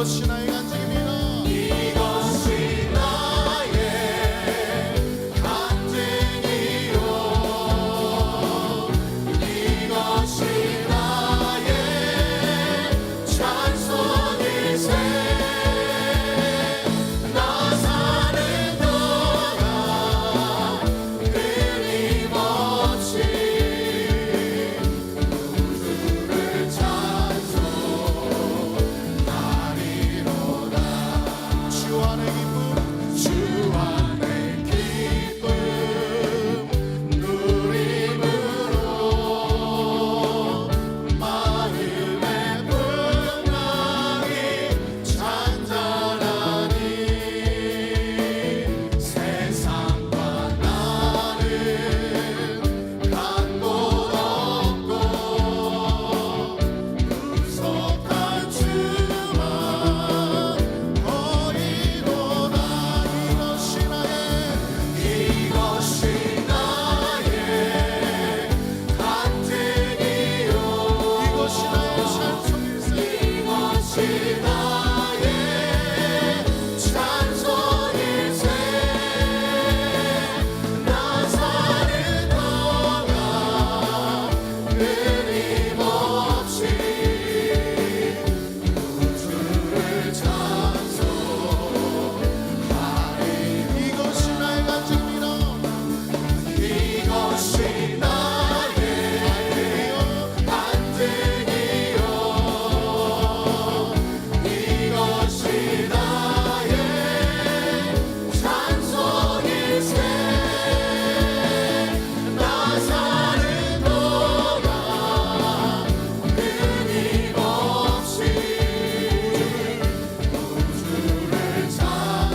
이것이 나의 간증입니다. 이것이 나의 간증이요 이것이 나의 찬송일세 나 사는 동안 끊임없이 우주를 찬송하리로다. 주 안의 기쁨 주 안의 기쁨 누림으로 마음의 풍랑이 잔잔하니 세상과 나는 간 곳 없고 구속한 주만 보이도다. 이것이 나의 이것이 나의 간증이요 이것이 나의 찬송일세. 이것이 나의 찬송일세 나 사는 동안 끊임없이 우주를 찬송하리. 이것이 나의 간증입니다. 이것이 나의 간증이요 이것이 나의 찬송일세 나 사는 동안 끊임없이 우주를 찬송하리로다.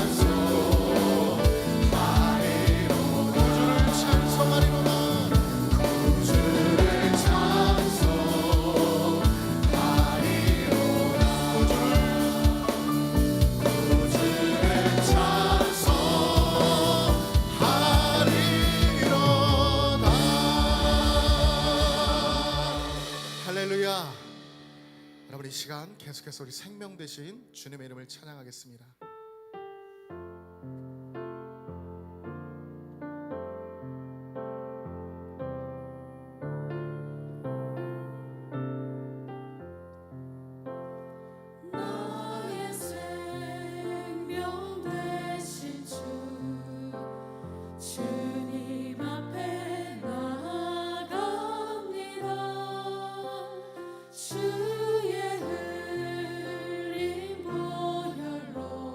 우주를 찬송하리로다. 할렐루야. 여러분, 이 시간 계속해서 우리 생명 되신 주님의 이름을 찬양하겠습니다. 나의 생명 되신 주 주님 앞에 나아갑니다. 주의 흘린 보혈로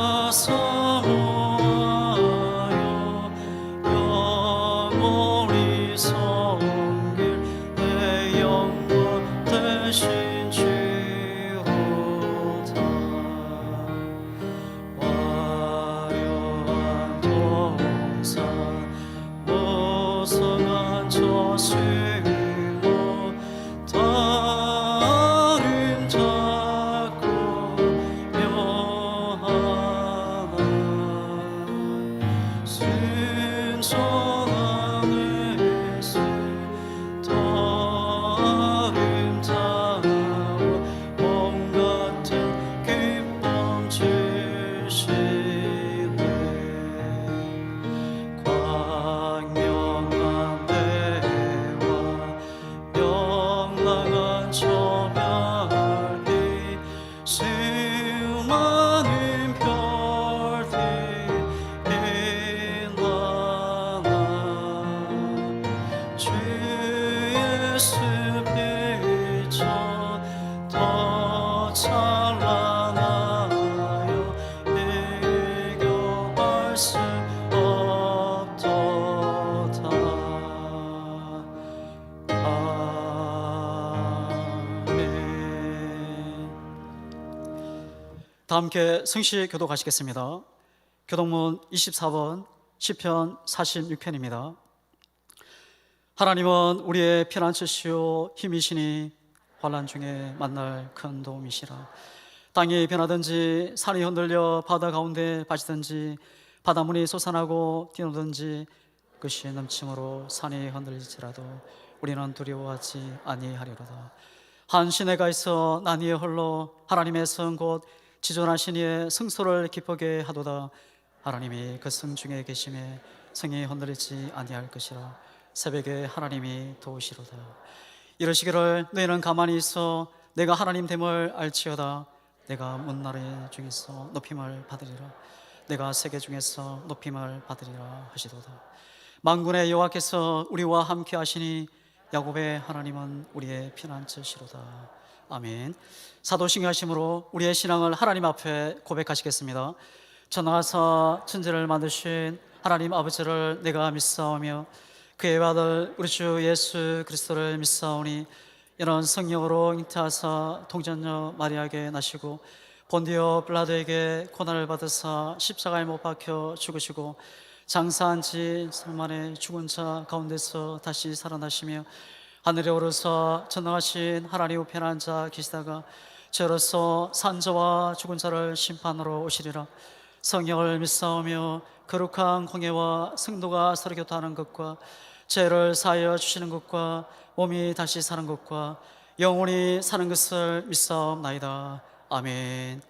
사모하여 영원히 섬길 내 영광 되신 주로다. 화려한 동산 무성한 저승 다른 작고 묘하나 순전한 예수 더 아름다워 몸 같은 기쁨 주시네. 광명한 대와 명랑한 저멸이 수많은 별들 빛나나 주 예수 빛쳐 더 찬란하여 비교할 수 없도다. 아멘. 다 함께 성시 교독하시겠습니다. 교독문 24번 시편 46편입니다. 하나님은 우리의 피난처시요 힘이시니 환난 중에 만날 큰 도움이시라. 땅이 변하든지 산이 흔들려 바다 가운데 빠지든지 바닷물이 솟아나고 뛰노든지 그것이 넘침으로 산이 흔들릴지라도 우리는 두려워하지 아니하리로다. 한 시내가 있어 난 이에 홀로 하나님의 성 곧 지존하신 이의 성소를 기쁘게 하도다. 하나님이 그 성 중에 계심에 성이 흔들리지 아니할 것이라. 새벽에 하나님이 도우시로다. 이러시기를 너희는 가만히 있어 내가 하나님 됨을 알지어다. 내가 문나라의 중에서 높임을 받으리라. 내가 세계 중에서 높임을 받으리라 하시도다. 만군의 여호와께서 우리와 함께 하시니 야곱의 하나님은 우리의 피난처시로다. 아멘. 사도신경하심으로 우리의 신앙을 하나님 앞에 고백하시겠습니다. 전능하사 천지를 만드신 하나님 아버지를 내가 믿사오며 그의 아들 우리 주 예수 그리스도를 믿사오니 이런 성령으로 잉태하사 동전녀 마리아에게 나시고 본디오 빌라도에게 고난을 받으사 십자가에 못 박혀 죽으시고 장사한 지 3일 만에 죽은 자 가운데서 다시 살아나시며 하늘에 오르사 전능하신 하나님 우편에 앉아 계시다가 저로서 산자와 죽은 자를 심판으로 오시리라. 성령을 믿사오며 거룩한 공예와 성도가 서로 교통하는 것과 죄를 사하여 주시는 것과 몸이 다시 사는 것과 영원히 사는 것을 믿사옵나이다. 아멘.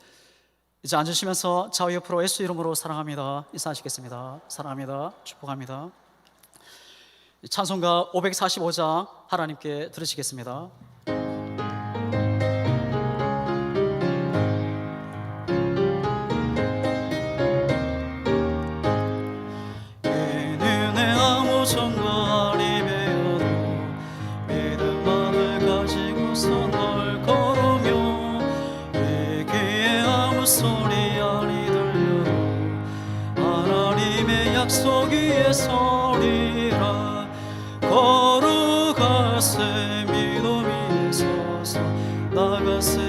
이제 앉으시면서 좌우 옆으로 예수 이름으로 사랑합니다 인사하시겠습니다. 사랑합니다. 축복합니다. 찬송가 545장 하나님께 들으시겠습니다. 그는의 아무 정갈이 배어도 믿음만을 가지고서 널 걸으며 이기에 아무 소리 아니 들려도 하나님의 약속 위에 서리라. 걸어가세 믿음이 서서 나가세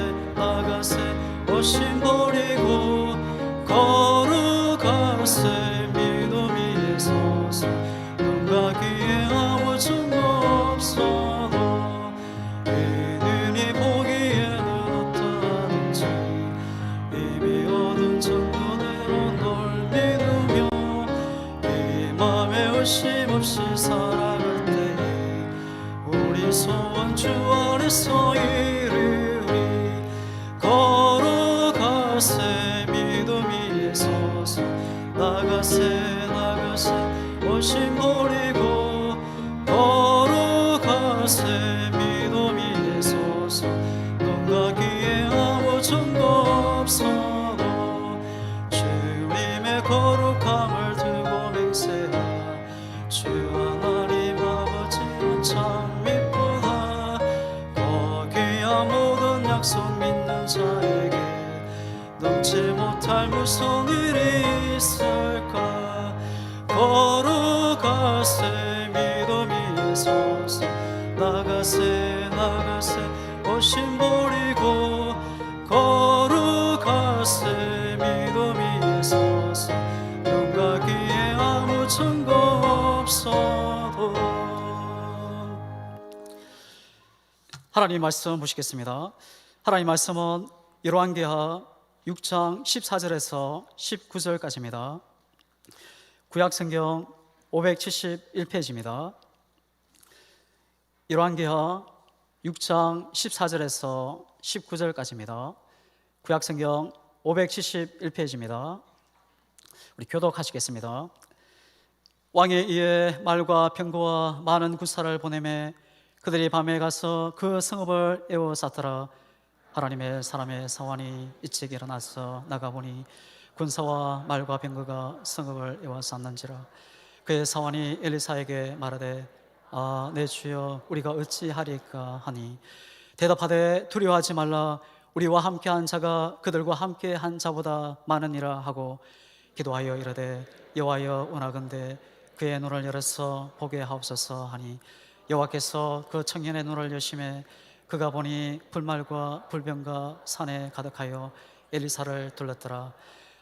오심 버리고 걸어가세 믿음이 서서 눈과 귀에 아무 증거 없어도 이 눈이 보기에는 어떠하든지 이미 얻은 정도대로 널 믿으며 이 맘에 의심 없이 살아갈 소원 주 안에서 이르리. 걸어가세 믿음이 서서 나가세 오심 버리고 걸어가세 믿음이 서서 눈과 귀에 아무 증거 없어도 주님의 거룩함을 두고 맹세하라. 주 하나님 아버지는 참 모든 약속 믿는 자에게 넘지 못할 살 무슨 일이 있을까 걸어가세 믿음이 있어서 나가세 나가세 오신 버리고 걸어가세 믿음이 있어서 눈과 귀에 아무 증거 없어도. 하나님 말씀 보시겠습니다. 하나님 말씀은 열왕기하 6장 14절에서 19절까지입니다. 구약성경 571페이지입니다. 열왕기하 6장 14절에서 19절까지입니다. 구약성경 571페이지입니다. 우리 교독하시겠습니다. 왕에 의해 말과 병거와 많은 군사를 보내매 그들이 밤에 가서 그 성읍을 에워쌌더라. 하나님의 사람의 사환이 일찍 일어나서 나가보니 군사와 말과 병거가 성읍을 에워쌌는지라. 그의 사환이 엘리사에게 말하되 내 주여 우리가 어찌하리까 하니 대답하되 두려워하지 말라 우리와 함께한 자가 그들과 함께한 자보다 많으니라 하고 기도하여 이르되 여호와여 원하건대 그의 눈을 열어서 보게 하옵소서 하니 여호와께서 그 청년의 눈을 여심해 그가 보니 불말과 불병과 산에 가득하여 엘리사를 둘렀더라.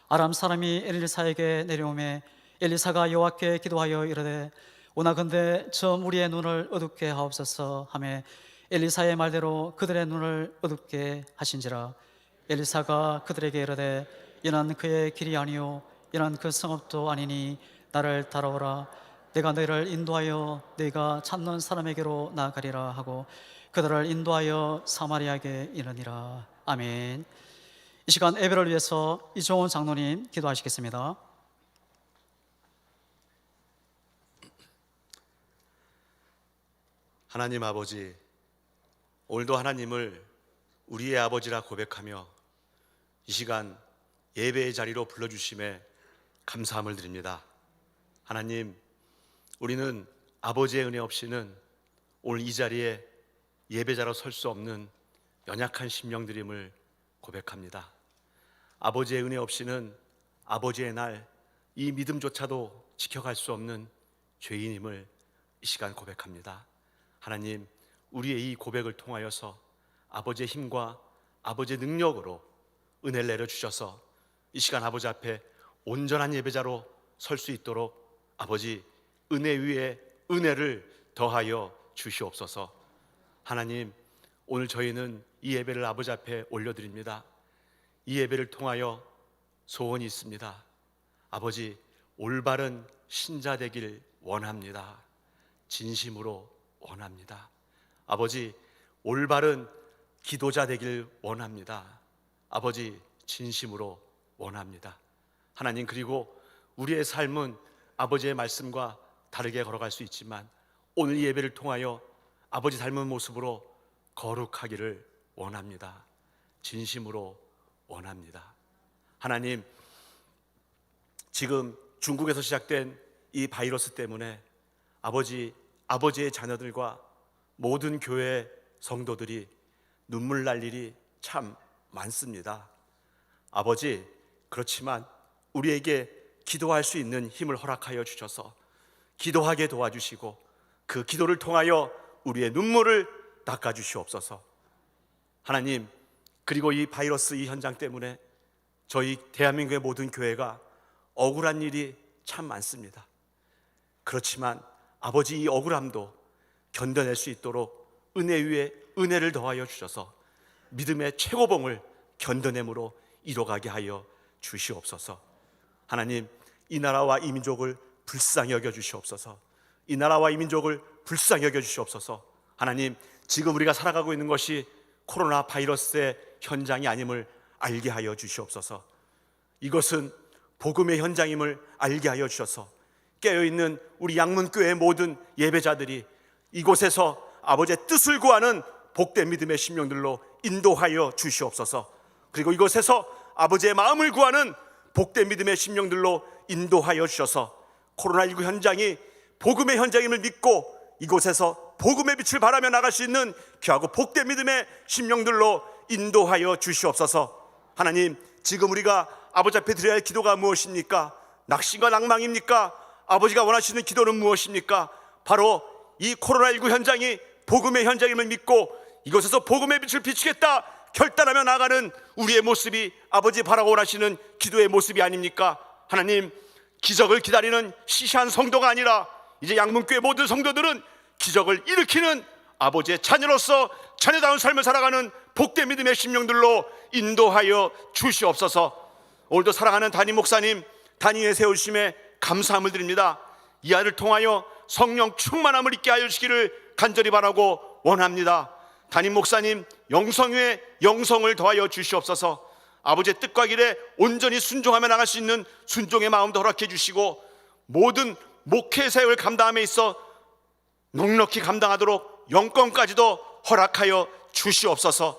아람 사람이 엘리사에게 내려오매 엘리사가 여호와께 기도하여 이르되 원하건대 좀 우리의 눈을 어둡게 하옵소서 하매 엘리사의 말대로 그들의 눈을 어둡게 하신지라. 엘리사가 그들에게 이르되 이는 그의 길이 아니요 이는 그 성읍도 아니니 나를 따라오라. 내가 너희를 인도하여 너희가 찾는 사람에게로 나아가리라 하고 그들을 인도하여 사마리아에 이르니라. 아멘. 이 시간 예배를 위해서 이종원 장로님 기도하시겠습니다. 하나님 아버지, 오늘도 하나님을 우리의 아버지라 고백하며 이 시간 예배의 자리로 불러주심에 감사함을 드립니다. 하나님, 우리는 아버지의 은혜 없이는 오늘 이 자리에 예배자로 설 수 없는 연약한 심령들임을 고백합니다. 아버지의 은혜 없이는 아버지의 날 이 믿음조차도 지켜갈 수 없는 죄인임을 이 시간 고백합니다. 하나님, 우리의 이 고백을 통하여서 아버지의 힘과 아버지의 능력으로 은혜를 내려주셔서 이 시간 아버지 앞에 온전한 예배자로 설 수 있도록 아버지 은혜 위에 은혜를 더하여 주시옵소서. 하나님, 오늘 저희는 이 예배를 아버지 앞에 올려드립니다. 이 예배를 통하여 소원이 있습니다. 아버지, 올바른 신자 되길 원합니다. 진심으로 원합니다. 아버지, 올바른 기도자 되길 원합니다. 아버지, 진심으로 원합니다. 하나님, 그리고 우리의 삶은 아버지의 말씀과 다르게 걸어갈 수 있지만 오늘 이 예배를 통하여 아버지 닮은 모습으로 거룩하기를 원합니다. 진심으로 원합니다. 하나님, 지금 중국에서 시작된 이 바이러스 때문에 아버지의 자녀들과 모든 교회 성도들이 눈물 날 일이 참 많습니다. 아버지, 그렇지만 우리에게 기도할 수 있는 힘을 허락하여 주셔서 기도하게 도와주시고 그 기도를 통하여 우리의 눈물을 닦아주시옵소서. 하나님, 그리고 이 바이러스 이 현장 때문에 저희 대한민국의 모든 교회가 억울한 일이 참 많습니다. 그렇지만 아버지, 이 억울함도 견뎌낼 수 있도록 은혜 위에 은혜를 더하여 주셔서 믿음의 최고봉을 견뎌냄으로 이뤄가게 하여 주시옵소서. 하나님, 이 나라와 이 민족을 불쌍히 여겨 주시옵소서. 이 나라와 이 민족을 불쌍히 여겨 주시옵소서. 하나님, 지금 우리가 살아가고 있는 것이 코로나 바이러스의 현장이 아님을 알게 하여 주시옵소서. 이것은 복음의 현장임을 알게 하여 주셔서 깨어있는 우리 양문교회의 모든 예배자들이 이곳에서 아버지의 뜻을 구하는 복된 믿음의 심령들로 인도하여 주시옵소서. 그리고 이곳에서 아버지의 마음을 구하는 복된 믿음의 심령들로 인도하여 주셔서 코로나19 현장이 복음의 현장임을 믿고 이곳에서 복음의 빛을 발하며 나갈 수 있는 귀하고 복된 믿음의 심령들로 인도하여 주시옵소서. 하나님, 지금 우리가 아버지 앞에 드려야 할 기도가 무엇입니까? 낙심과 낭망입니까? 아버지가 원하시는 기도는 무엇입니까? 바로 이 코로나19 현장이 복음의 현장임을 믿고 이곳에서 복음의 빛을 비추겠다 결단하며 나가는 우리의 모습이 아버지 바라고 원하시는 기도의 모습이 아닙니까? 하나님, 기적을 기다리는 시시한 성도가 아니라 이제 양문교회 모든 성도들은 기적을 일으키는 아버지의 자녀로서 자녀다운 삶을 살아가는 복된 믿음의 심령들로 인도하여 주시옵소서. 오늘도 사랑하는 담임 목사님, 단위에 세우심에 감사함을 드립니다. 이 아이를 통하여 성령 충만함을 있게 하여 주시기를 간절히 바라고 원합니다. 담임 목사님 영성 위에 영성을 더하여 주시옵소서. 아버지의 뜻과 길에 온전히 순종하며 나갈 수 있는 순종의 마음도 허락해 주시고 모든 목회 사역을 감당함에 있어 넉넉히 감당하도록 영권까지도 허락하여 주시옵소서.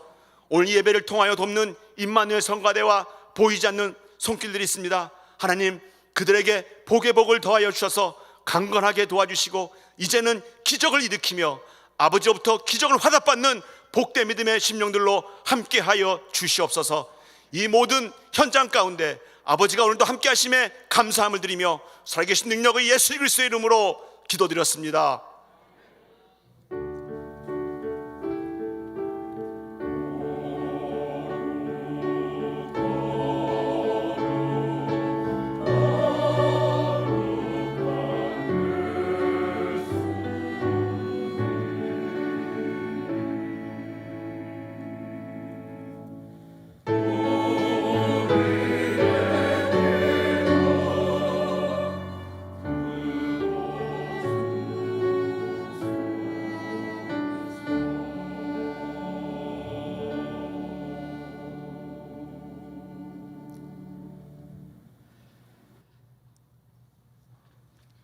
오늘 이 예배를 통하여 돕는 임마누엘 성가대와 보이지 않는 손길들이 있습니다. 하나님, 그들에게 복의 복을 더하여 주셔서 강건하게 도와주시고 이제는 기적을 일으키며 아버지로부터 기적을 화답받는 복된 믿음의 심령들로 함께하여 주시옵소서. 이 모든 현장 가운데 아버지가 오늘도 함께 하심에 감사함을 드리며 살아계신 능력의 예수 그리스도의 이름으로 기도드렸습니다.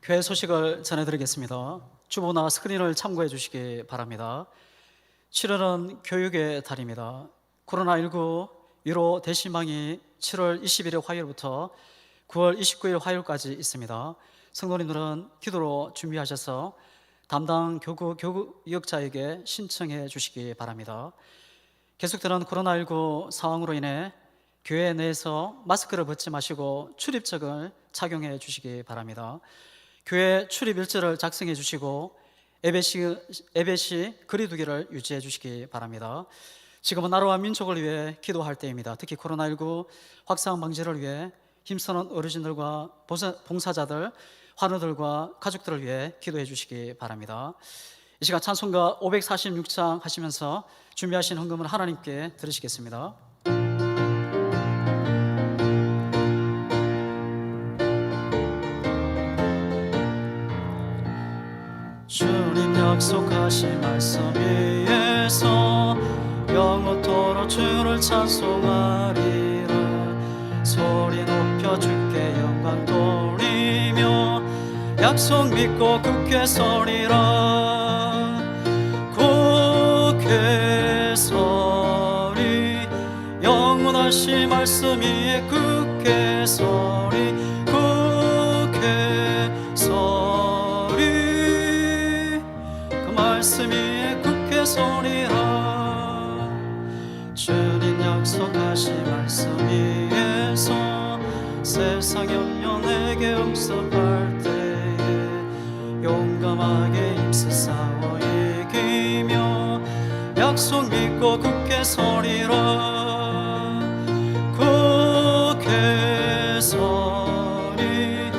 교회 소식을 전해드리겠습니다. 주보나 스크린을 참고해 주시기 바랍니다. 7월은 교육의 달입니다. 코로나19 유로 대신망이 7월 20일 화요일부터 9월 29일 화요일까지 있습니다. 성도님들은 기도로 준비하셔서 담당 교육자에게 신청해 주시기 바랍니다. 계속되는 코로나19 상황으로 인해 교회 내에서 마스크를 벗지 마시고 출입증을 착용해 주시기 바랍니다. 교회 출입 일지를 작성해 주시고 예배 시 거리두기를 유지해 주시기 바랍니다. 지금은 나라와 민족을 위해 기도할 때입니다. 특히 코로나19 확산 방지를 위해 힘쓰는 어르신들과 봉사자들, 환우들과 가족들을 위해 기도해 주시기 바랍니다. 이 시간 찬송가 546장 하시면서 준비하신 헌금을 하나님께 드리시겠습니다. 주님 약속하신 말씀 위에서 영원토록 주를 찬송하리라. 소리 높여 주께 영광 돌리며 약속 믿고 굳게 서리라. 굳게 서리 영원하신 말씀 위에 굳게 서리 굳게 서리 말씀 위에 굳게 서리라. 주님 약속하신 말씀 위에서 세상 염려 내게 응답할 때에 용감하게 힘써 싸워 이기며 약속 믿고 굳게 서리라. 굳게 서리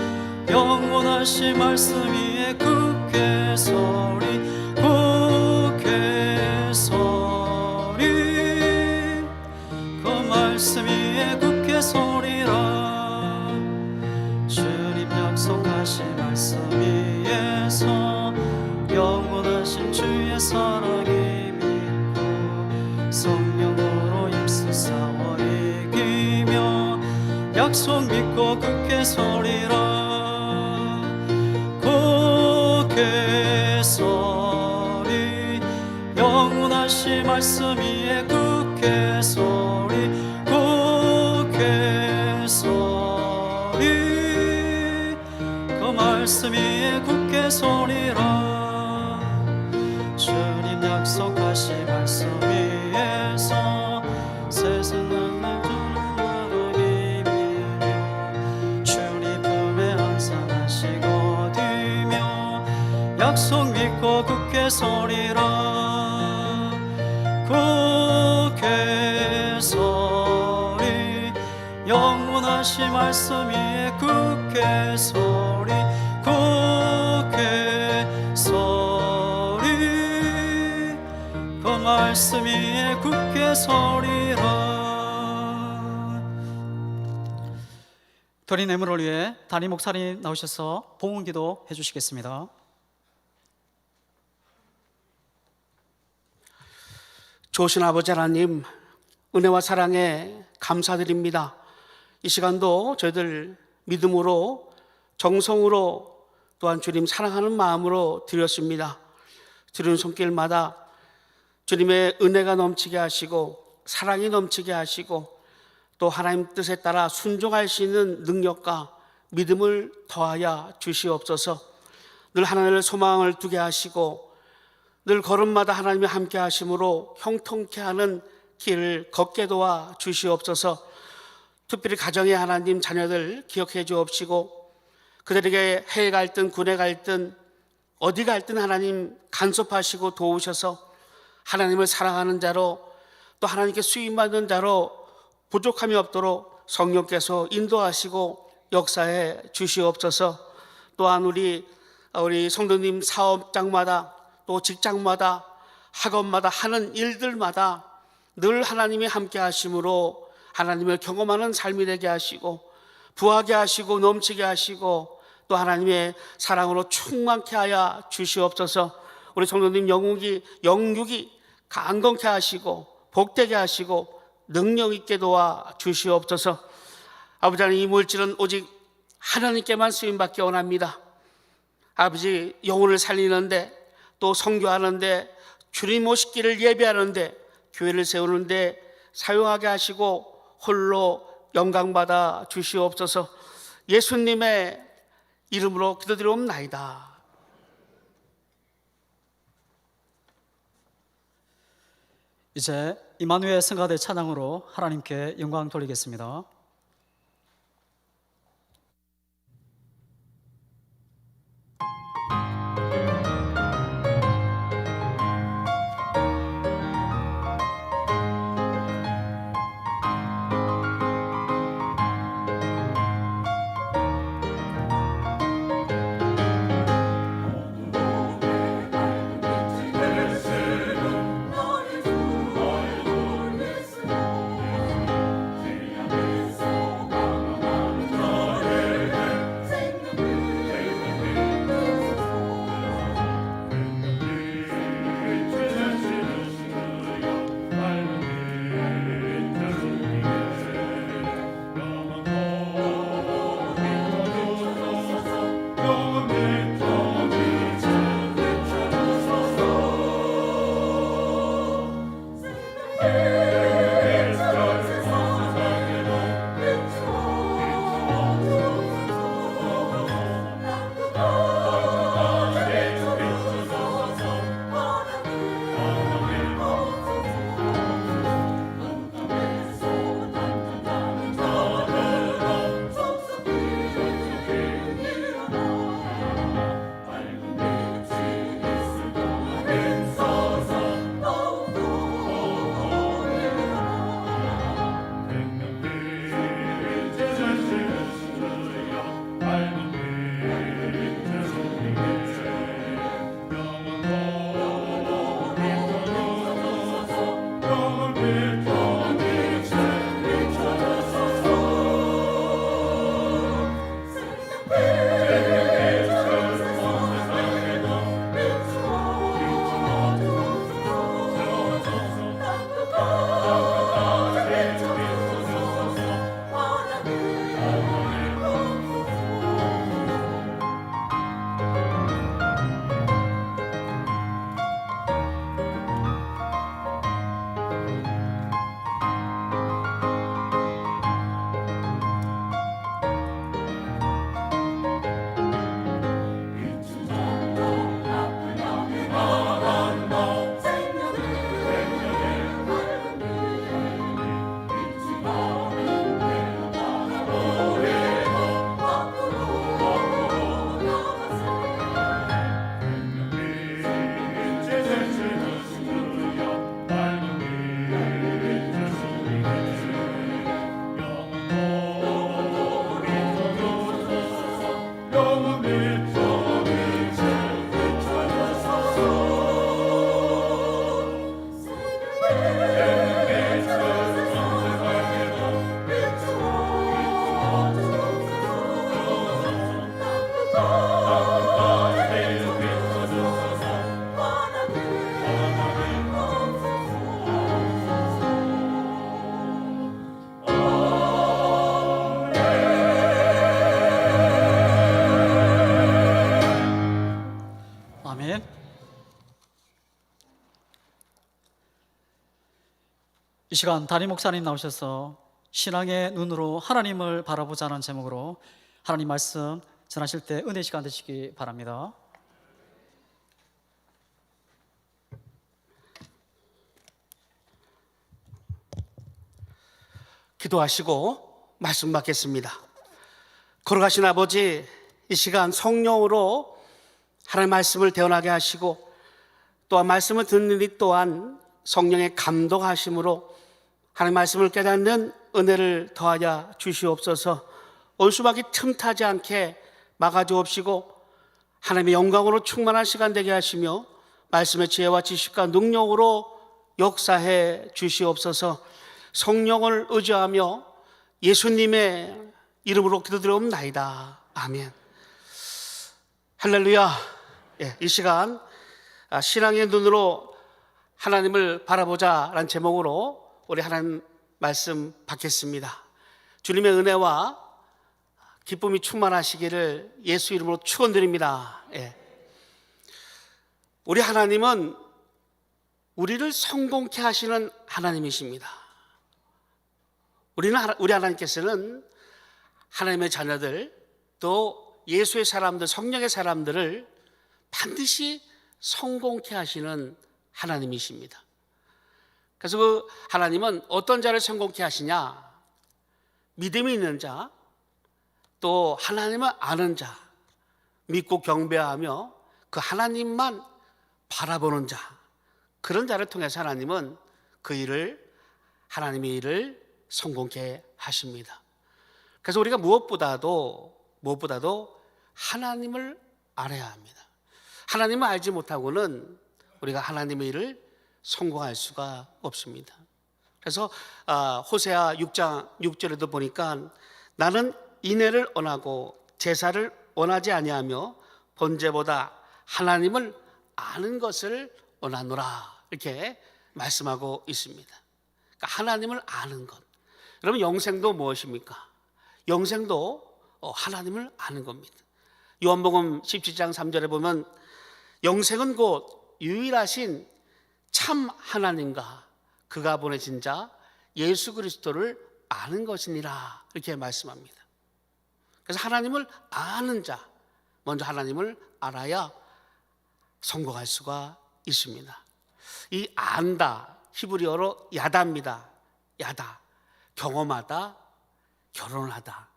영원하신 말씀 위에 굳게 서리 굳게 서리 그 말씀 위에 굳게 서리라. 주님 약속하신 말씀 위에서 영원하신 주의 사랑이 믿고 성령으로 힘써 싸워 이기며 약속 믿고 굳게 서리라. 굳게 서리 영원하신 말씀 위에 굳게 서리 굳게 서리 그 말씀 위에 굳게 서리라. 주님 약속하신 말씀 위에서 세상 만나 주는 나로 힘이 믿고 굳게 서리라. 굳게 서리 영원하신 말씀 위에 굳게 서리. 굳게 서리 그 말씀 위에 굳게 서리라. 드린 예물을 위해 담임 목사님 나오셔서 봉헌기도 해주시겠습니다. 좋으신 아버지 하나님, 은혜와 사랑에 감사드립니다. 이 시간도 저희들 믿음으로 정성으로 또한 주님 사랑하는 마음으로 드렸습니다. 드리는 손길마다 주님의 은혜가 넘치게 하시고 사랑이 넘치게 하시고 또 하나님 뜻에 따라 순종할 수 있는 능력과 믿음을 더하여 주시옵소서. 늘 하나님의 소망을 두게 하시고 늘 걸음마다 하나님이 함께 하심으로 형통케 하는 길을 걷게 도와 주시옵소서. 특별히 가정의 하나님 자녀들 기억해 주옵시고 그들에게 해외 갈든 군에 갈든 어디 갈든 하나님 간섭하시고 도우셔서 하나님을 사랑하는 자로 또 하나님께 수임받는 자로 부족함이 없도록 성령께서 인도하시고 역사해 주시옵소서. 또한 우리 성도님 사업장마다 또 직장마다 학원마다 하는 일들마다 늘 하나님이 함께 하심으로 하나님을 경험하는 삶이 되게 하시고 부하게 하시고 넘치게 하시고 또 하나님의 사랑으로 충만케 하여 주시옵소서. 우리 성도님 영육이 강건케 하시고 복되게 하시고 능력 있게 도와 주시옵소서. 아버지 하나님, 이 물질은 오직 하나님께만 쓰임받기 원합니다. 아버지, 영혼을 살리는데 또 선교하는데 주님 오시기를 예배하는데 교회를 세우는데 사용하게 하시고 홀로 영광받아 주시옵소서. 예수님의 이름으로 기도드리옵나이다. 이제 임마누엘 성가대 찬양으로 하나님께 영광 돌리겠습니다. 너를 두어 예수 아멘. 이 시간 담임 목사님 나오셔서 신앙의 눈으로 하나님을 바라보자는 제목으로 하나님 말씀 전하실 때 은혜 시간 되시기 바랍니다. 기도하시고 말씀 받겠습니다. 걸어가신 아버지, 이 시간 성령으로 하나님의 말씀을 대언하게 하시고 또한 말씀을 듣는 이 또한 성령의 감동하심으로 하나님의 말씀을 깨닫는 은혜를 더하여 주시옵소서. 온수막이 틈타지 않게 막아주옵시고 하나님의 영광으로 충만한 시간 되게 하시며 말씀의 지혜와 지식과 능력으로 역사해 주시옵소서. 성령을 의지하며 예수님의 이름으로 기도드리옵나이다. 아멘. 할렐루야. 이 시간 신앙의 눈으로 하나님을 바라보자라는 제목으로 우리 하나님 말씀 받겠습니다. 주님의 은혜와 기쁨이 충만하시기를 예수 이름으로 축원드립니다. 우리 하나님은 우리를 성공케 하시는 하나님이십니다. 우리 하나님께서는 하나님의 자녀들 또 예수의 사람들, 성령의 사람들을 반드시 성공케 하시는 하나님이십니다. 그래서 그 하나님은 어떤 자를 성공케 하시냐? 믿음이 있는 자, 또 하나님을 아는 자, 믿고 경배하며 그 하나님만 바라보는 자, 그런 자를 통해서 하나님은 그 일을, 하나님의 일을 성공케 하십니다. 그래서 우리가 무엇보다도 하나님을 알아야 합니다. 하나님을 알지 못하고는 우리가 하나님의 일을 성공할 수가 없습니다. 그래서 호세아 6장 6절에도 보니까 나는 인애를 원하고 제사를 원하지 아니하며 번제보다 하나님을 아는 것을 원하노라, 이렇게 말씀하고 있습니다. 그러니까 하나님을 아는 것. 여러분, 영생도 무엇입니까? 영생도 하나님을 아는 겁니다. 요한복음 17장 3절에 보면 영생은 곧 유일하신 참 하나님과 그가 보내신 자 예수 그리스도를 아는 것이니라, 이렇게 말씀합니다. 그래서 하나님을 아는 자, 먼저 하나님을 알아야 성공할 수가 있습니다. 이 안다, 히브리어로 야다입니다. 야다, 경험하다, 결혼하다,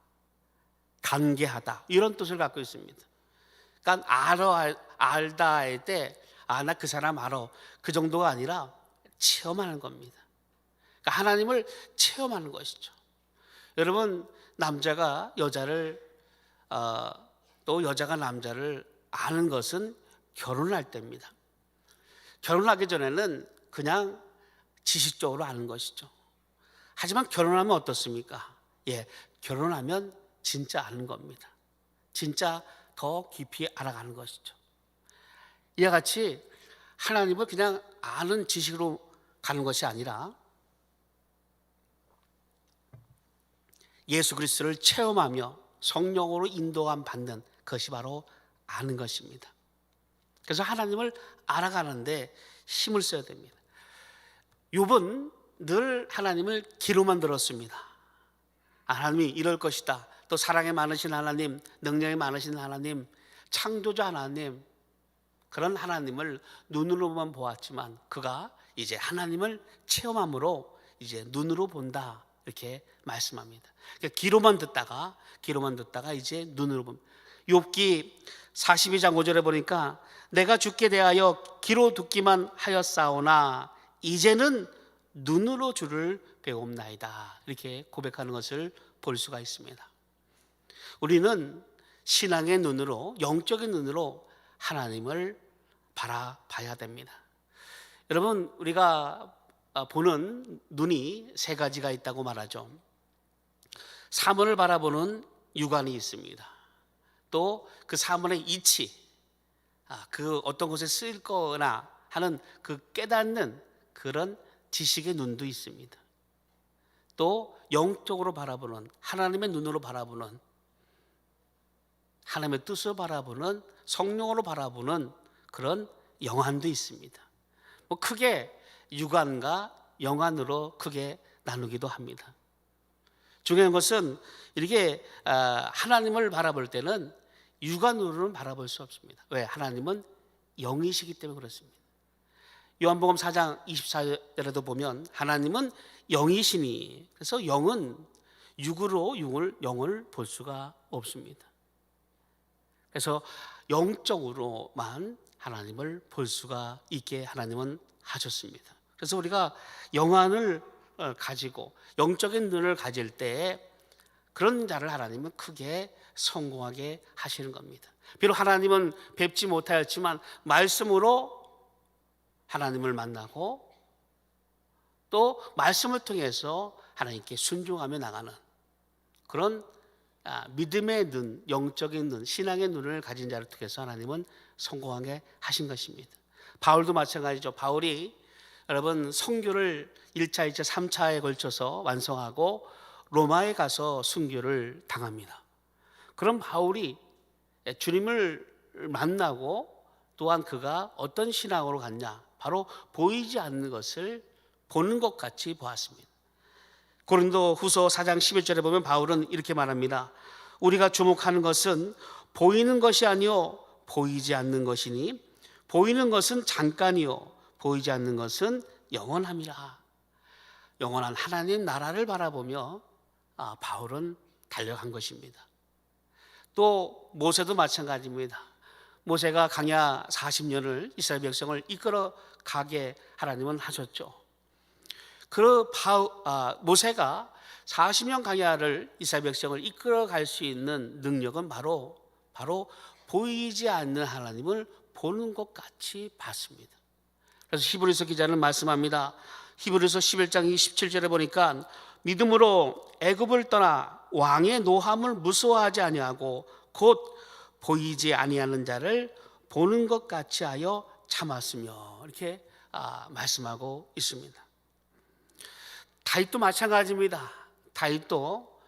관계하다, 이런 뜻을 갖고 있습니다. 그러니까 알다 할 때 나 그 사람 알아, 그 정도가 아니라 체험하는 겁니다. 그러니까 하나님을 체험하는 것이죠. 여러분, 남자가 여자를 또 여자가 남자를 아는 것은 결혼할 때입니다. 결혼하기 전에는 그냥 지식적으로 아는 것이죠. 하지만 결혼하면 어떻습니까? 결혼하면 진짜 아는 겁니다. 진짜 더 깊이 알아가는 것이죠. 이와 같이 하나님을 그냥 아는 지식으로 가는 것이 아니라 예수 그리스도를 체험하며 성령으로 인도함 받는 것이 바로 아는 것입니다. 그래서 하나님을 알아가는데 힘을 써야 됩니다. 욥은 늘 하나님을 귀로만 들었습니다. 하나님이 이럴 것이다, 또 사랑이 많으신 하나님, 능력이 많으신 하나님, 창조자 하나님, 그런 하나님을 눈으로만 보았지만 그가 이제 하나님을 체험함으로 이제 눈으로 본다, 이렇게 말씀합니다. 그러니까 귀로만 듣다가 이제 눈으로 봅니다. 욥기 42장 5절에 보니까 내가 주께 대하여 귀로 듣기만 하였사오나 이제는 눈으로 주를 배웁나이다, 이렇게 고백하는 것을 볼 수가 있습니다. 우리는 신앙의 눈으로, 영적인 눈으로 하나님을 바라봐야 됩니다. 여러분, 우리가 보는 눈이 세 가지가 있다고 말하죠. 사물을 바라보는 육안이 있습니다. 또 그 사물의 이치, 그 어떤 곳에 쓰일 거나 하는 그 깨닫는 그런 지식의 눈도 있습니다. 또 영적으로 바라보는, 하나님의 눈으로 바라보는, 하나님의 뜻으로 바라보는, 성령으로 바라보는 그런 영안도 있습니다. 뭐 크게 육안과 영안으로 크게 나누기도 합니다. 중요한 것은 이렇게 하나님을 바라볼 때는 육안으로는 바라볼 수 없습니다. 왜? 하나님은 영이시기 때문에 그렇습니다. 요한복음 4장 24절에도 보면 하나님은 영이시니, 그래서 영은 육으로 영을 볼 수가 없습니다. 그래서 영적으로만 하나님을 볼 수가 있게 하나님은 하셨습니다. 그래서 우리가 영안을 가지고 영적인 눈을 가질 때에 그런 자를 하나님은 크게 성공하게 하시는 겁니다. 비록 하나님은 뵙지 못하였지만 말씀으로 하나님을 만나고 또 말씀을 통해서 하나님께 순종하며 나가는 그런 믿음의 눈, 영적인 눈, 신앙의 눈을 가진 자를 통해서 하나님은 성공하게 하신 것입니다. 바울도 마찬가지죠. 바울이 여러분 선교를 1차, 2차, 3차에 걸쳐서 완성하고 로마에 가서 순교를 당합니다. 그럼 바울이 주님을 만나고 또한 그가 어떤 신앙으로 갔냐? 바로 보이지 않는 것을 보는 것 같이 보았습니다. 고린도 후서 4장 11절에 보면 바울은 이렇게 말합니다. 우리가 주목하는 것은 보이는 것이 아니요 보이지 않는 것이니 보이는 것은 잠깐이요 보이지 않는 것은 영원함이라. 영원한 하나님 나라를 바라보며 바울은 달려간 것입니다. 또 모세도 마찬가지입니다. 모세가 광야 40년을 이스라엘 백성을 이끌어 가게 하나님은 하셨죠. 모세가 40년 광야를 이스라엘 백성을 이끌어 갈 수 있는 능력은 바로 보이지 않는 하나님을 보는 것 같이 봤습니다. 그래서 히브리서 기자는 말씀합니다. 히브리서 11장 27절에 보니까 믿음으로 애굽을 떠나 왕의 노함을 무서워하지 아니하고 곧 보이지 아니하는 자를 보는 것 같이 하여 참았으며 이렇게 말씀하고 있습니다. 다윗도 마찬가지입니다. 다윗도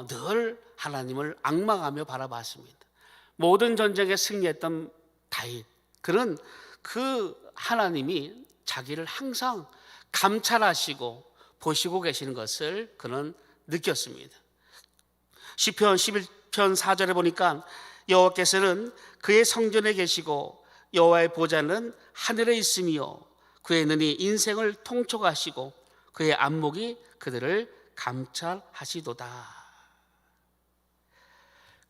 늘 하나님을 앙망하며 바라봤습니다. 모든 전쟁에 승리했던 다윗, 그는 그 하나님이 자기를 항상 감찰하시고 보시고 계시는 것을 그는 느꼈습니다. 시편 11편 4절에 보니까 여호와께서는 그의 성전에 계시고 여호와의 보좌는 하늘에 있으며 그의 눈이 인생을 통촉하시고 그의 안목이 그들을 감찰하시도다.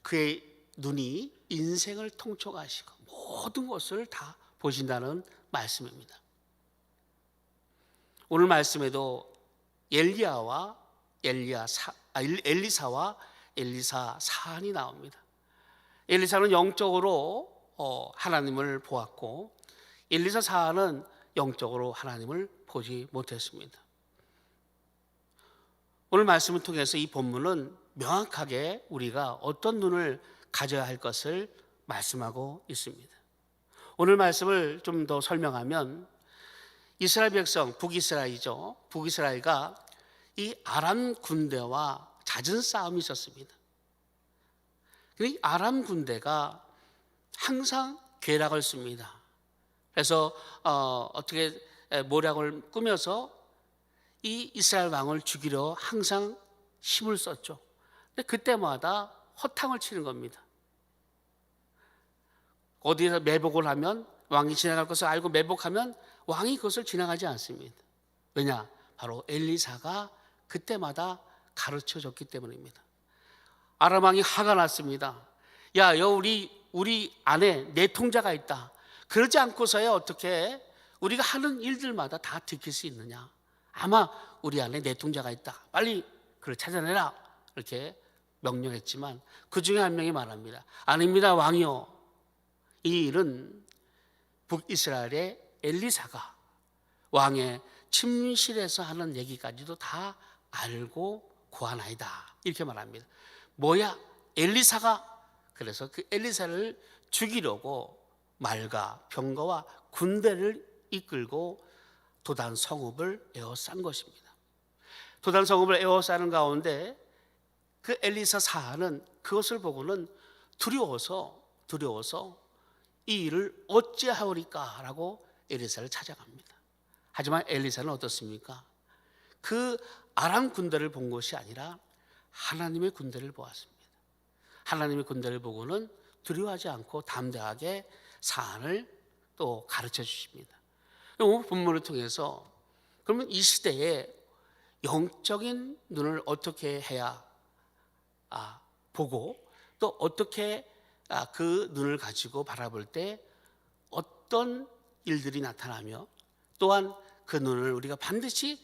그의 눈이 인생을 통촉하시고 모든 것을 다 보신다는 말씀입니다. 오늘 말씀에도 엘리사와 엘리사 사안이 나옵니다. 엘리사는 영적으로 하나님을 보았고 엘리사 사안은 영적으로 하나님을 보지 못했습니다. 오늘 말씀을 통해서 이 본문은 명확하게 우리가 어떤 눈을 가져야 할 것을 말씀하고 있습니다. 오늘 말씀을 좀 더 설명하면 이스라엘 백성, 북이스라엘이죠. 북이스라엘과 이 아람 군대와 잦은 싸움이 있었습니다. 이 아람 군대가 항상 괴락을 씁니다. 그래서 어떻게 모략을 꾸며서 이 이스라엘 왕을 죽이려 항상 힘을 썼죠. 근데 그때마다 허탕을 치는 겁니다. 어디에서 매복을 하면 왕이 지나갈 것을 알고 매복하면 왕이 그것을 지나가지 않습니다. 왜냐? 바로 엘리사가 그때마다 가르쳐 줬기 때문입니다. 아람 왕이 화가 났습니다. 야, 우리 안에 내통자가 있다. 그러지 않고서야 어떻게 우리가 하는 일들마다 다 들킬 수 있느냐? 아마 우리 안에 내통자가 있다. 빨리 그를 찾아내라. 이렇게 명령했지만 그 중에 한 명이 말합니다. 아닙니다, 왕이요. 이 일은 북이스라엘의 엘리사가 왕의 침실에서 하는 얘기까지도 다 알고 고하나이다. 이렇게 말합니다. 뭐야? 엘리사가 그래서 그 엘리사를 죽이려고 말과 병거와 군대를 이끌고 도단 성읍을 에워싼 것입니다. 도단 성읍을 에워싸는 가운데 그 엘리사 사하는 그것을 보고는 두려워서 이 일을 어찌하오리까라고 엘리사를 찾아갑니다. 하지만 엘리사는 어떻습니까? 그 아람 군대를 본 것이 아니라 하나님의 군대를 보았습니다. 하나님의 군대를 보고는 두려워하지 않고 담대하게 사안을 또 가르쳐 주십니다. 오늘 본문을 통해서 그러면 이 시대에 영적인 눈을 어떻게 해야 보고 또 어떻게 그 눈을 가지고 바라볼 때 어떤 일들이 나타나며 또한 그 눈을 우리가 반드시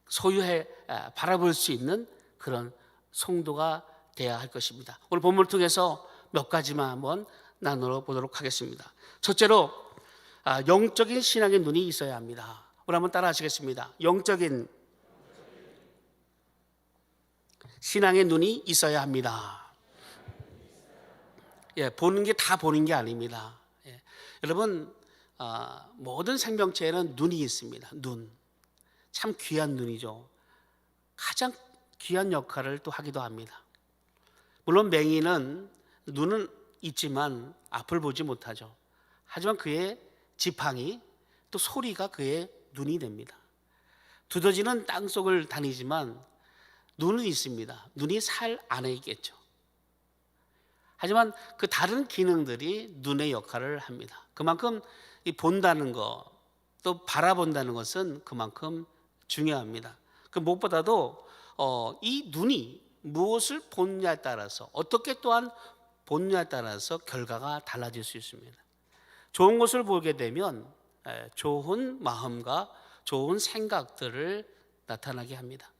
소유해 바라볼 수 있는 그런 성도가 되어야 할 것입니다. 오늘 본문을 통해서 몇 가지만 한번 나누어 보도록 하겠습니다. 첫째로 영적인 신앙의 눈이 있어야 합니다. 우리 한번 따라 하시겠습니다. 영적인 신앙의 눈이 있어야 합니다. 보는 게 다 보는 게 아닙니다. 여러분 모든 생명체에는 눈이 있습니다. 눈, 참 귀한 눈이죠. 가장 귀한 역할을 또 하기도 합니다. 물론 맹인은 눈은 있지만 앞을 보지 못하죠. 하지만 그의 지팡이 또 소리가 그의 눈이 됩니다. 두더지는 땅속을 다니지만 눈은 있습니다. 눈이 살 안에 있겠죠. 하지만 그 다른 기능들이 눈의 역할을 합니다. 그만큼 이 본다는 것, 또 바라본다는 것은 그만큼 중요합니다. 그 무엇보다도 이 눈이 무엇을 보느냐에 따라서 어떻게 또한 보느냐에 따라서 결과가 달라질 수 있습니다. 좋은 것을 보게 되면 좋은 마음과 좋은 생각들을 나타나게 합니다.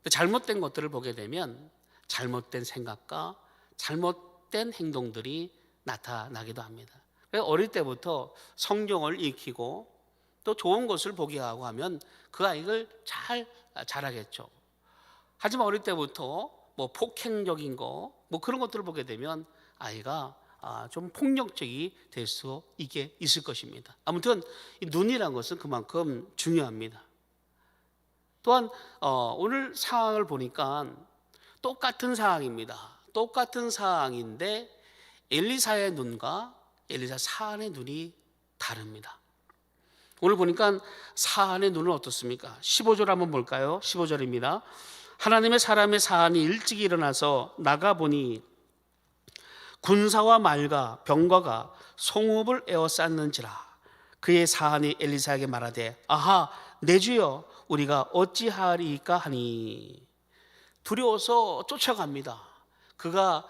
잘못된 것들을 보게 되면 잘못된 생각과 잘못된 행동들이 나타나기도 합니다. 그래서 어릴 때부터 성경을 익히고 또 좋은 것을 보게 하고 하면 그 아이를 잘 자라겠죠. 하지만 어릴 때부터 뭐 폭행적인 거 뭐 그런 것들을 보게 되면 아이가 좀 폭력적이 될 수 있을 것입니다. 아무튼 이 눈이라는 것은 그만큼 중요합니다. 또한 오늘 상황을 보니까 똑같은 상황입니다. 똑같은 상황인데 엘리사의 눈과 엘리사 사안의 눈이 다릅니다. 오늘 보니까 사안의 눈은 어떻습니까? 15절 한번 볼까요? 15절입니다. 하나님의 사람의 사안이 일찍 일어나서 나가보니 군사와 말과 병거가 성읍을 에워쌌는지라. 그의 사안이 엘리사에게 말하되 아하 내 주여 우리가 어찌하리까 하니. 두려워서 쫓아갑니다. 그가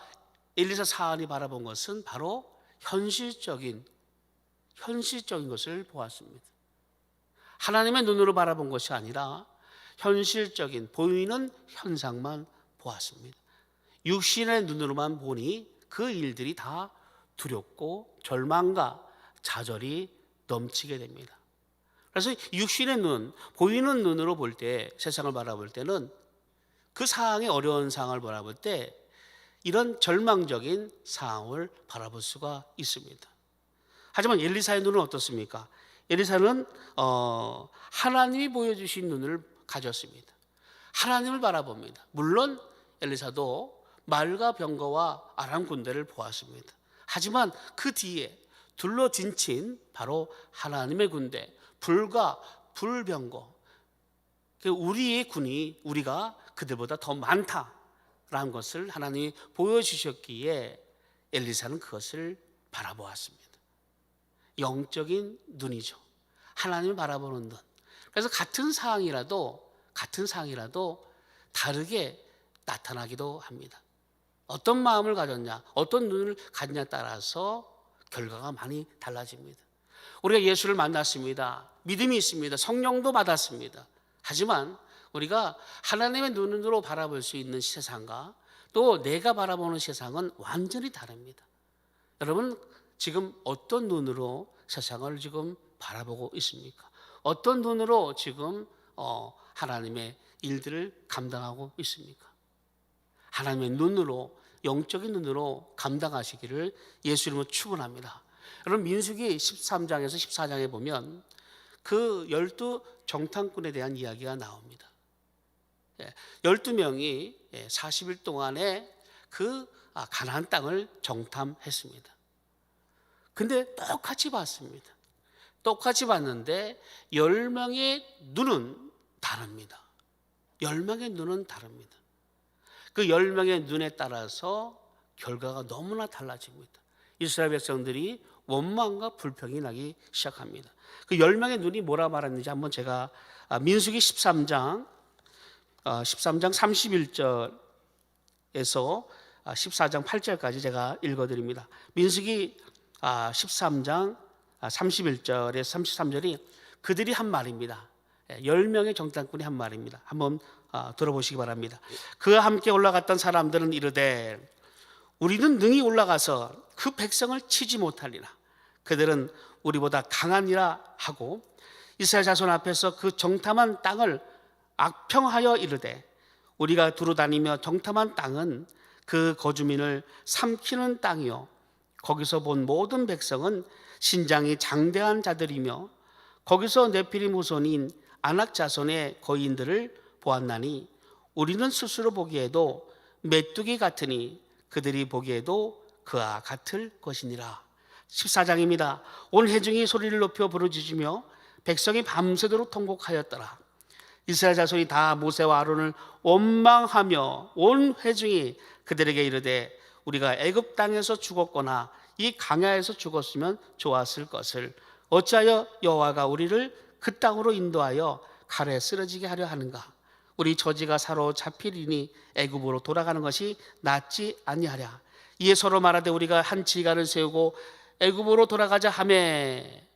엘리사 사안이 바라본 것은 바로 현실적인 것을 보았습니다. 하나님의 눈으로 바라본 것이 아니라 현실적인 보이는 현상만 보았습니다. 육신의 눈으로만 보니 그 일들이 다 두렵고 절망과 좌절이 넘치게 됩니다. 그래서 육신의 눈, 보이는 눈으로 볼 때, 세상을 바라볼 때는 그 상황의 어려운 상황을 바라볼 때 이런 절망적인 상황을 바라볼 수가 있습니다. 하지만 엘리사의 눈은 어떻습니까? 엘리사는 하나님이 보여주신 눈을 가졌습니다. 하나님을 바라봅니다. 물론 엘리사도 말과 병거와 아람 군대를 보았습니다. 하지만 그 뒤에 둘러진친 바로 하나님의 군대, 불과 불병거, 우리의 군이 우리가 그들보다 더 많다라는 것을 하나님이 보여주셨기에 엘리사는 그것을 바라보았습니다. 영적인 눈이죠. 하나님을 바라보는 눈. 그래서 같은 상황이라도 다르게 나타나기도 합니다. 어떤 마음을 가졌냐, 어떤 눈을 가졌냐에 따라서 결과가 많이 달라집니다. 우리가 예수를 만났습니다. 믿음이 있습니다. 성령도 받았습니다. 하지만 우리가 하나님의 눈으로 바라볼 수 있는 세상과 또 내가 바라보는 세상은 완전히 다릅니다. 여러분 지금 어떤 눈으로 세상을 지금 바라보고 있습니까? 어떤 눈으로 지금 하나님의 일들을 감당하고 있습니까? 하나님의 눈으로 영적인 눈으로 감당하시기를 예수 이름으로 축원합니다. 여러분 민수기 13장에서 14장에 보면 그 12 정탐꾼에 대한 이야기가 나옵니다. 12명이 40일 동안에 그 가나안 땅을 정탐했습니다. 근데 똑같이 봤습니다. 똑같이 봤는데 10명의 눈은 다릅니다. 10명의 눈은 다릅니다. 그 10명의 눈에 따라서 결과가 너무나 달라집니다. 이스라엘 백성들이 원망과 불평이 나기 시작합니다. 그 10명의 눈이 뭐라 말했는지 한번 제가 민수기 13장 31절에서 14장 8절까지 제가 읽어드립니다. 민수기 13장 31절에서 33절이 그들이 한 말입니다. 10명의 정탐꾼이 한 말입니다. 한번 들어보시기 바랍니다. 그와 함께 올라갔던 사람들은 이르되 우리는 능히 올라가서 그 백성을 치지 못하리라. 그들은 우리보다 강하니라 하고 이스라엘 자손 앞에서 그 정탐한 땅을 악평하여 이르되 우리가 두루 다니며 정탐한 땅은 그 거주민을 삼키는 땅이요 거기서 본 모든 백성은 신장이 장대한 자들이며 거기서 네피림 후손인 아낙 자손의 거인들을 보았나니 우리는 스스로 보기에도 메뚜기 같으니 그들이 보기에도 그와 같을 것이니라. 14장입니다. 온 회중이 소리를 높여 부르짖으며 백성이 밤새도록 통곡하였더라. 이스라엘 자손이 다 모세와 아론을 원망하며 온 회중이 그들에게 이르되 우리가 애굽 땅에서 죽었거나 이 강야에서 죽었으면 좋았을 것을 어찌하여 여호와가 우리를 그 땅으로 인도하여 칼에 쓰러지게 하려 하는가? 우리 처지가 사로잡히리니 애굽으로 돌아가는 것이 낫지 아니하랴. 이에 서로 말하되 우리가 한 지간을 세우고 애굽으로 돌아가자 하매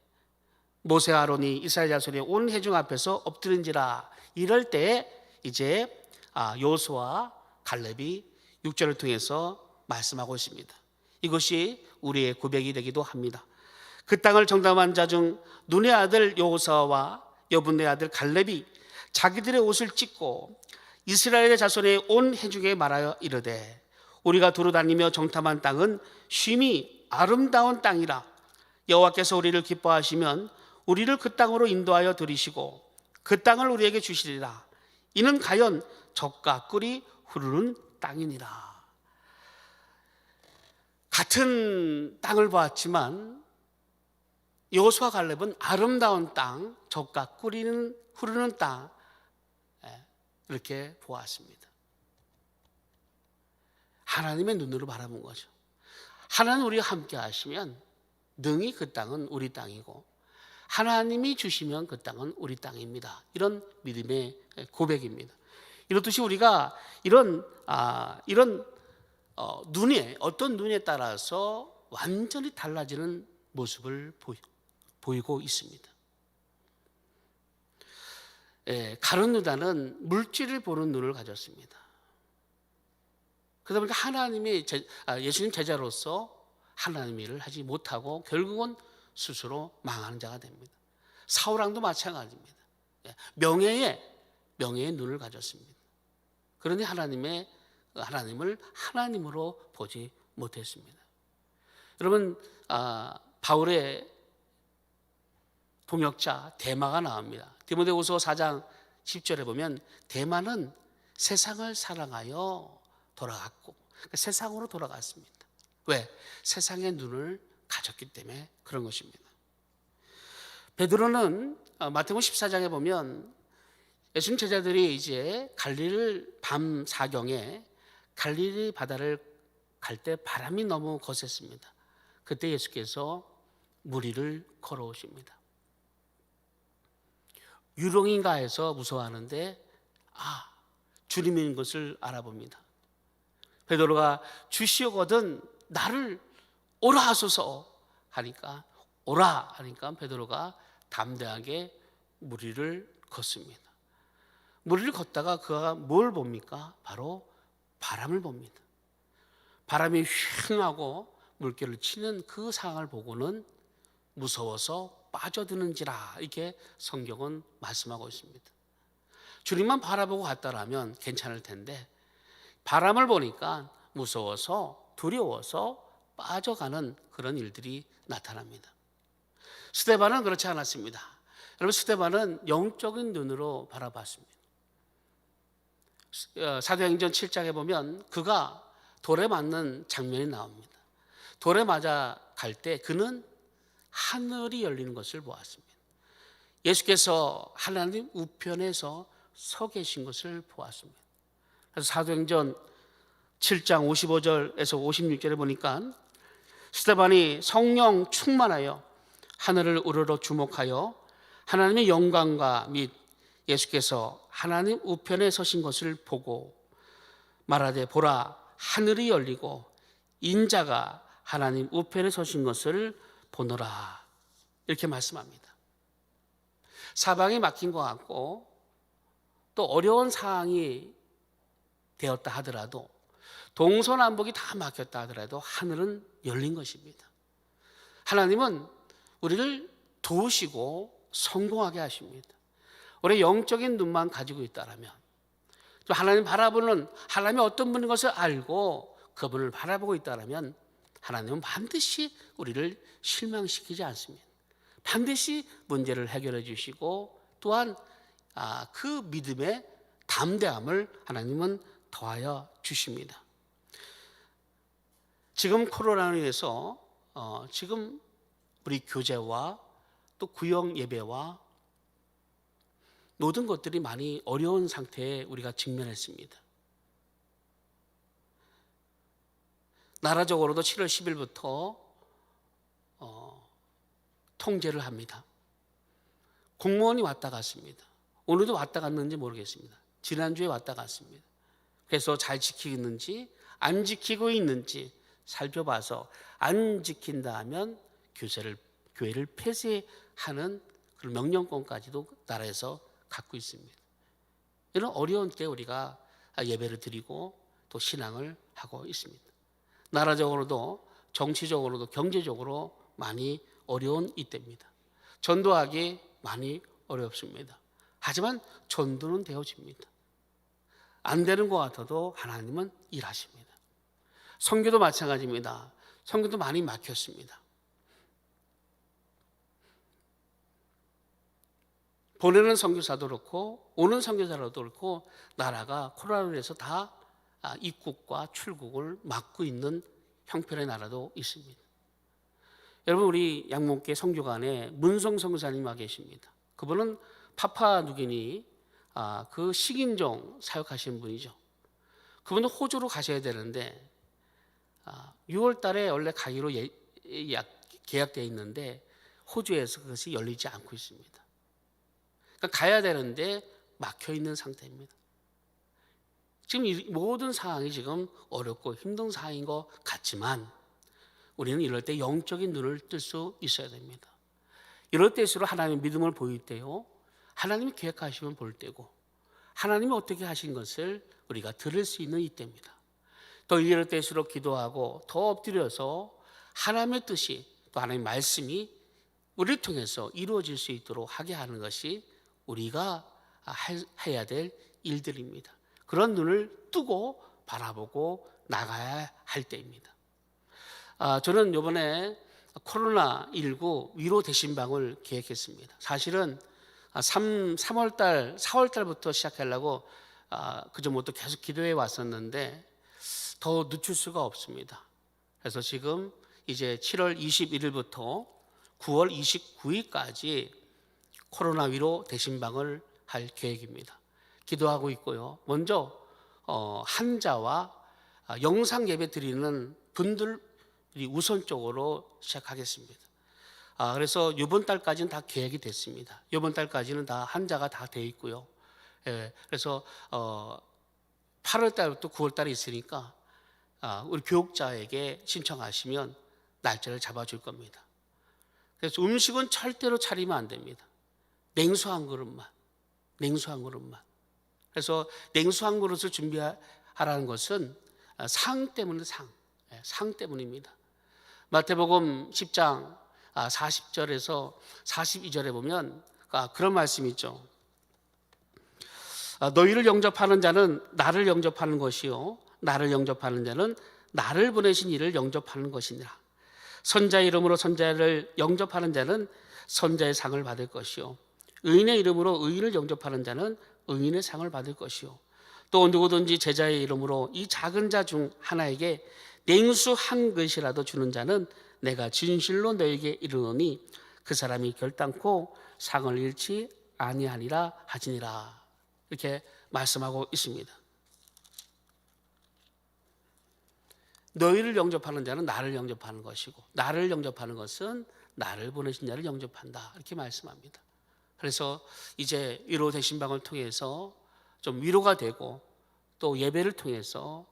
모세와 아론이 이스라엘 자손의 온 회중 앞에서 엎드린지라. 이럴 때에 이제 여호수아와 갈렙이 6절을 통해서 말씀하고 있습니다. 이것이 우리의 고백이 되기도 합니다. 그 땅을 정탐한 자 중 눈의 아들 여호수아와 여분의 아들 갈렙이 자기들의 옷을 찢고 이스라엘의 자손의 온 회중에 말하여 이르되 우리가 두루 다니며 정탐한 땅은 쉼이 아름다운 땅이라. 여호와께서 우리를 기뻐하시면 우리를 그 땅으로 인도하여 들이시고 그 땅을 우리에게 주시리라. 이는 가연 젖과 꿀이 흐르는 땅이니라. 같은 땅을 보았지만 여호수아 갈렙은 아름다운 땅, 젖과 꿀이 흐르는 땅 이렇게 보았습니다. 하나님의 눈으로 바라본 거죠. 하나님 우리가 함께 하시면 능히 그 땅은 우리 땅이고 하나님이 주시면 그 땅은 우리 땅입니다. 이런 믿음의 고백입니다. 이렇듯이 우리가 이런 눈에 어떤 눈에 따라서 완전히 달라지는 모습을 보이고 있습니다. 가룟 유다는 물질을 보는 눈을 가졌습니다. 그러다 보니까 예수님 제자로서 하나님 일을 하지 못하고 결국은 스스로 망하는 자가 됩니다. 사울왕도 마찬가지입니다. 명예의 눈을 가졌습니다. 그러니 하나님을 하나님으로 보지 못했습니다. 여러분 바울의 동역자 데마가 나옵니다. 디모데후서 4장 10절에 보면 데마는 세상을 사랑하여 돌아갔고 세상으로 돌아갔습니다. 왜? 세상의 눈을 가졌기 때문에 그런 것입니다. 베드로는 마태복음 14장에 보면 예수님 제자들이 이제 갈릴리 밤 사경에 갈릴리 바다를 갈 때 바람이 너무 거셌습니다. 그때 예수께서 물 위를 걸어오십니다. 유령인가 해서 무서워하는데 주님인 것을 알아봅니다. 베드로가 주시오거든 나를 오라 하소서 하니까 베드로가 담대하게 물 위를 걷습니다. 물 위를 걷다가 그가 뭘 봅니까? 바로 바람을 봅니다. 바람이 휘 하고 물결을 치는 그 상황을 보고는 무서워서 빠져드는지라 이렇게 성경은 말씀하고 있습니다. 주님만 바라보고 갔다라면 괜찮을 텐데 바람을 보니까 무서워서 두려워서 빠져가는 그런 일들이 나타납니다. 스데반은 그렇지 않았습니다. 여러분, 스데반은 영적인 눈으로 바라봤습니다. 사도행전 7장에 보면 그가 돌에 맞는 장면이 나옵니다. 돌에 맞아 갈 때 그는 하늘이 열리는 것을 보았습니다. 예수께서 하나님 우편에서 서 계신 것을 보았습니다. 그래서 사도행전 7장 55절에서 56절에 보니까 스데반이 성령 충만하여 하늘을 우러러 주목하여 하나님의 영광과 및 예수께서 하나님 우편에 서신 것을 보고 말하되 보라, 하늘이 열리고 인자가 하나님 우편에 서신 것을 보노라, 이렇게 말씀합니다. 사방이 막힌 것 같고 또 어려운 상황이 되었다 하더라도, 동서남북이 다 막혔다 하더라도 하늘은 열린 것입니다. 하나님은 우리를 도우시고 성공하게 하십니다. 우리 영적인 눈만 가지고 있다라면, 또 하나님 바라보는, 하나님이 어떤 분인 것을 알고 그분을 바라보고 있다라면 하나님은 반드시 우리를 실망시키지 않습니다. 반드시 문제를 해결해 주시고 또한 그 믿음의 담대함을 하나님은 더하여 주십니다. 지금 코로나로 인해서 지금 우리 교제와 또 구역 예배와 모든 것들이 많이 어려운 상태에 우리가 직면했습니다. 나라적으로도 7월 10일부터 통제를 합니다. 공무원이 왔다 갔습니다. 오늘도 왔다 갔는지 모르겠습니다. 지난주에 왔다 갔습니다. 그래서 잘 지키고 있는지 안 지키고 있는지 살펴봐서 안 지킨다 하면 교회를 폐쇄하는 그런 명령권까지도 나라에서 갖고 있습니다. 이런 어려운 때 우리가 예배를 드리고 또 신앙을 하고 있습니다. 나라적으로도 정치적으로도 경제적으로 많이 어려운 이때입니다. 전도하기 많이 어렵습니다. 하지만 전도는 되어집니다. 안 되는 것 같아도 하나님은 일하십니다. 선교도 마찬가지입니다. 선교도 많이 막혔습니다. 보내는 선교사도 그렇고 오는 선교사도 그렇고 나라가 코로나로 인해서 다 입국과 출국을 막고 있는 형편의 나라도 있습니다. 여러분, 우리 양목계 선교관에 문성 선교사님 와 계십니다. 그분은 파푸아뉴기니 그 식인종 사역하시는 분이죠. 그분도 호주로 가셔야 되는데 6월 달에 원래 가기로 계약되어 있는데 호주에서 그것이 열리지 않고 있습니다. 그러니까 가야 되는데 막혀 있는 상태입니다. 지금 이 모든 상황이 지금 어렵고 힘든 상황인 것 같지만 우리는 이럴 때 영적인 눈을 뜰 수 있어야 됩니다. 이럴 때일수록 하나님의 믿음을 보일 때요, 하나님이 계획하시면 볼 때고 하나님이 어떻게 하신 것을 우리가 들을 수 있는 이때입니다. 더 이럴 때일수록 기도하고 더 엎드려서 하나님의 뜻이 또 하나님의 말씀이 우리를 통해서 이루어질 수 있도록 하게 하는 것이 우리가 해야 될 일들입니다. 그런 눈을 뜨고 바라보고 나가야 할 때입니다. 저는 이번에 코로나19 위로 대신방을 계획했습니다. 사실은 3월달, 4월달부터 시작하려고 그전부터 계속 기도해 왔었는데 더 늦출 수가 없습니다. 그래서 지금 이제 7월 21일부터 9월 29일까지 코로나 위로 대신방을 할 계획입니다. 기도하고 있고요. 먼저 한자와 영상 예배 드리는 분들이 우선적으로 시작하겠습니다. 그래서 이번 달까지는 다 계획이 됐습니다. 이번 달까지는 다 한자가 다 돼 있고요. 그래서 8월 달부터 9월 달에 있으니까 우리 교육자에게 신청하시면 날짜를 잡아줄 겁니다. 그래서 음식은 절대로 차리면 안 됩니다. 냉수 한 그릇만. 그래서 냉수 한 그릇을 준비하라는 것은 상 때문입니다. 마태복음 10장 40절에서 42절에 보면 그런 말씀이 있죠. 너희를 영접하는 자는 나를 영접하는 것이요 나를 영접하는 자는 나를 보내신 이를 영접하는 것이니라. 선자의 이름으로 선자를 영접하는 자는 선자의 상을 받을 것이요, 의인의 이름으로 의인을 영접하는 자는 의인의 상을 받을 것이요, 또 누구든지 제자의 이름으로 이 작은 자 중 하나에게 냉수 한 그릇이라도 주는 자는 내가 진실로 너에게 이르노니 그 사람이 결단코 상을 잃지 아니하리라 하시니라. 이렇게 말씀하고 있습니다. 너희를 영접하는 자는 나를 영접하는 것이고, 나를 영접하는 것은 나를 보내신 자를 영접한다. 이렇게 말씀합니다. 그래서 이제 위로 대신방을 통해서 좀 위로가 되고, 또 예배를 통해서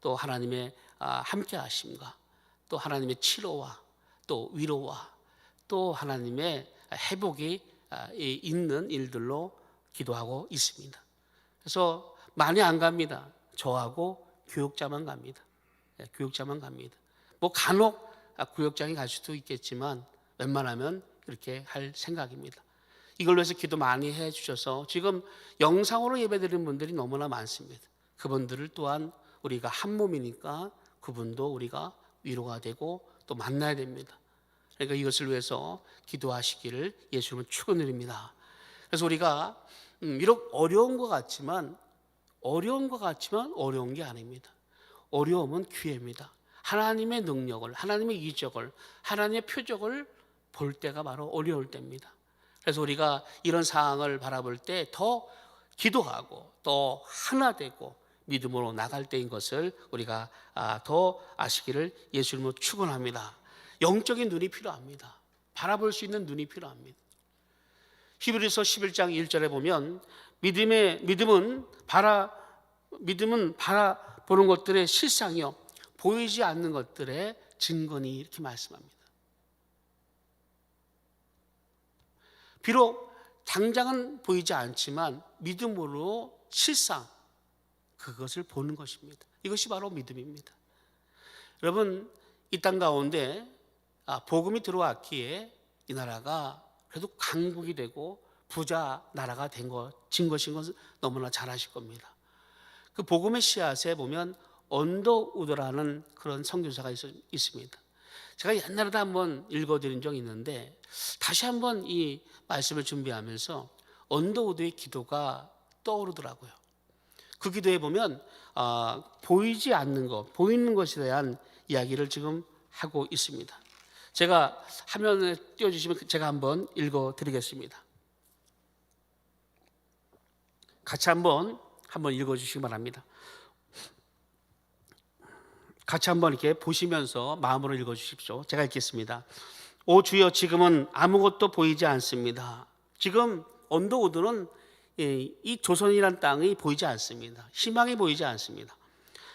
또 하나님의 함께 하심과 또 하나님의 치료와 또 위로와 또 하나님의 회복이 있는 일들로 기도하고 있습니다. 그래서 많이 안 갑니다. 저하고 교육자만 갑니다. 교육자만 갑니다. 뭐 간혹 구역장에 갈 수도 있겠지만 웬만하면 이렇게 할 생각입니다. 이걸로 해서 기도 많이 해 주셔서 지금 영상으로 예배드리는 분들이 너무나 많습니다. 그분들을 또한 우리가 한 몸이니까 그분도 우리가 위로가 되고 또 만나야 됩니다. 그러니까 이것을 위해서 기도하시기를 예수님은 축원드립니다. 그래서 우리가 비록 어려운 것 같지만 어려운 게 아닙니다. 어려움은 기회입니다. 하나님의 능력을, 하나님의 이적을, 하나님의 표적을 볼 때가 바로 어려울 때입니다. 그래서 우리가 이런 상황을 바라볼 때 더 기도하고 또 하나 되고 믿음으로 나갈 때인 것을 우리가 더 아시기를 예수님으로 축원합니다. 영적인 눈이 필요합니다. 바라볼 수 있는 눈이 필요합니다. 히브리서 11장 1절에 보면 믿음은 바라보는 것들의 실상이요 보이지 않는 것들의 증거니, 이렇게 말씀합니다. 비록 당장은 보이지 않지만 믿음으로 실상 그것을 보는 것입니다. 이것이 바로 믿음입니다. 여러분, 이 땅 가운데 복음이 들어왔기에 이 나라가 그래도 강국이 되고 부자 나라가 된 것인 것은 너무나 잘 아실 겁니다. 그 복음의 씨앗에 보면 언더우드라는 그런 선교사가 있습니다. 제가 옛날에도 한번 읽어드린 적이 있는데 다시 한번 이 말씀을 준비하면서 언더우드의 기도가 떠오르더라고요. 그 기도에 보면 보이지 않는 것, 보이는 것에 대한 이야기를 지금 하고 있습니다. 제가 화면에 띄워주시면 제가 한번 읽어드리겠습니다. 같이 한번 읽어주시기 바랍니다. 같이 한번 이렇게 보시면서 마음으로 읽어주십시오. 제가 읽겠습니다. 오 주여, 지금은 아무것도 보이지 않습니다. 지금 언더우드는 이 조선이란 땅이 보이지 않습니다. 희망이 보이지 않습니다.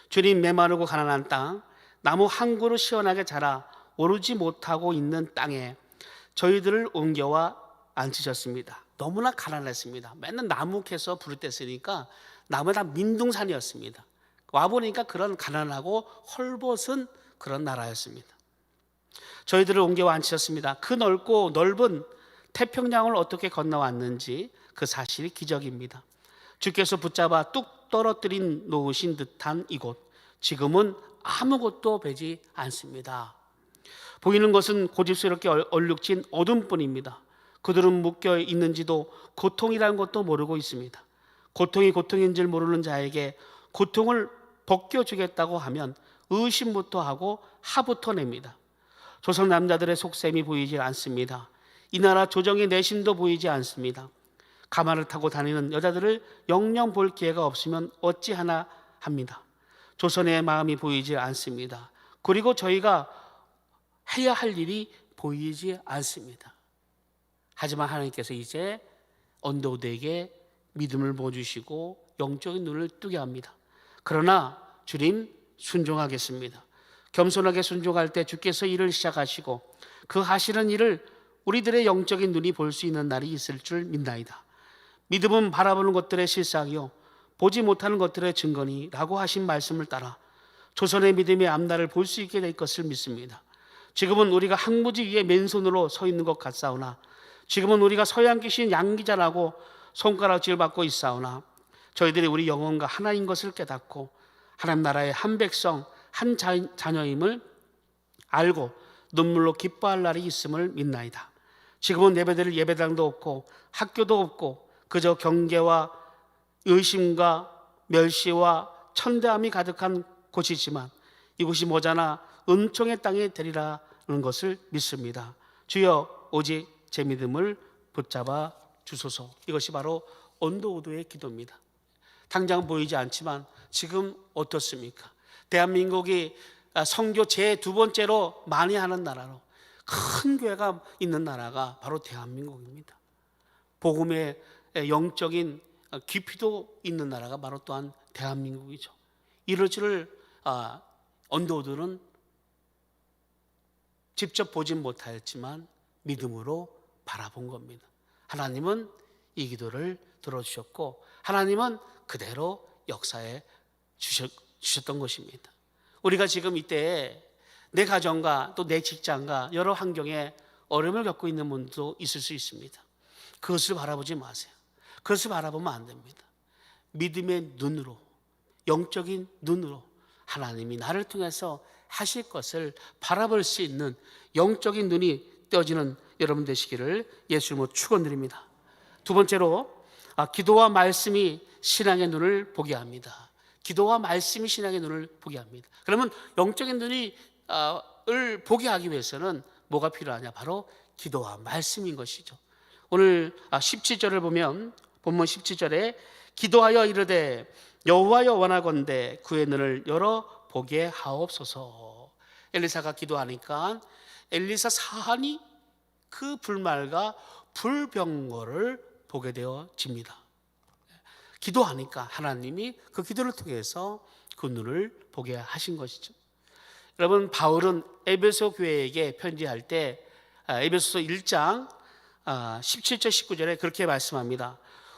주님, 메마르고 가난한 땅, 나무 한 그루 시원하게 자라 오르지 못하고 있는 땅에 저희들을 옮겨와 앉히셨습니다. 너무나 가난했습니다. 맨날 나무 캐서 부를 때 쓰니까 나무가 다 민둥산이었습니다. 와보니까 그런 가난하고 헐벗은 그런 나라였습니다. 저희들을 옮겨와 앉히셨습니다. 그 넓고 넓은 태평양을 어떻게 건너왔는지 그 사실이 기적입니다. 주께서 붙잡아 뚝 떨어뜨린 놓으신 듯한 이곳, 지금은 아무것도 보이지 않습니다. 보이는 것은 고집스럽게 얼룩진 어둠뿐입니다. 그들은 묶여 있는지도 고통이라는 것도 모르고 있습니다. 고통이 고통인 줄 모르는 자에게 고통을 벗겨주겠다고 하면 의심부터 하고 화부터 냅니다. 조선 남자들의 속셈이 보이지 않습니다. 이 나라 조정의 내심도 보이지 않습니다. 가마를 타고 다니는 여자들을 영영 볼 기회가 없으면 어찌하나 합니다. 조선의 마음이 보이지 않습니다. 그리고 저희가 해야 할 일이 보이지 않습니다. 하지만 하나님께서 이제 언더우드에게 믿음을 보여주시고 영적인 눈을 뜨게 합니다. 그러나 주님, 순종하겠습니다. 겸손하게 순종할 때 주께서 일을 시작하시고 그 하시는 일을 우리들의 영적인 눈이 볼 수 있는 날이 있을 줄 믿나이다. 믿음은 바라보는 것들의 실상이요 보지 못하는 것들의 증거니라고 하신 말씀을 따라 조선의 믿음의 앞날을 볼 수 있게 될 것을 믿습니다. 지금은 우리가 항무지 위에 맨손으로 서 있는 것 같사오나, 지금은 우리가 서양 귀신 양기자라고 손가락질 받고 있사오나, 저희들이 우리 영혼과 하나인 것을 깨닫고 하나님 나라의 한 백성, 한 자녀임을 알고 눈물로 기뻐할 날이 있음을 믿나이다. 지금은 예배드릴 예배당도 없고 학교도 없고 그저 경계와 의심과 멸시와 천대함이 가득한 곳이지만 이곳이 머지않아 은총의 땅에 되리라는 것을 믿습니다. 주여 오직 제 믿음을 붙잡아 주소서. 이것이 바로 언더우드의 기도입니다. 당장 보이지 않지만 지금 어떻습니까? 대한민국이 선교 제2 번째로 많이 하는 나라로, 큰 교회가 있는 나라가 바로 대한민국입니다. 복음의 영적인 깊이도 있는 나라가 바로 또한 대한민국이죠. 이럴 줄을 언더우드는 직접 보진 못하였지만 믿음으로 바라본 겁니다. 하나님은 이 기도를 들어주셨고 하나님은 그대로 역사해 주셨던 것입니다. 우리가 지금 이때에 내 가정과 또 내 직장과 여러 환경에 어려움을 겪고 있는 분도 있을 수 있습니다. 그것을 바라보지 마세요. 그것을 바라보면 안 됩니다. 믿음의 눈으로, 영적인 눈으로 하나님이 나를 통해서 하실 것을 바라볼 수 있는 영적인 눈이 떼어지는 여러분 되시기를 예수님으로 축원드립니다. 두 번째로 기도와 말씀이 신앙의 눈을 보게 합니다. 기도와 말씀이 신앙의 눈을 보게 합니다. 그러면 영적인 눈이 을 보게 하기 위해서는 뭐가 필요하냐? 바로 기도와 말씀인 것이죠. 오늘 17절을 보면 본문 17절에 기도하여 이르되 여호와여 원하건대 그의 눈을 열어 보게 하옵소서. 엘리사가 기도하니까 엘리사 사한이 그 불말과 불병거를 보게 되어집니다. 기도하니까 하나님이 그 기도를 통해서 그 눈을 보게 하신 것이죠. 여러분, 바울은 에베소 교회에게 편지할 때 에베소서 1장 17절 19절에 그렇게 말씀합니다.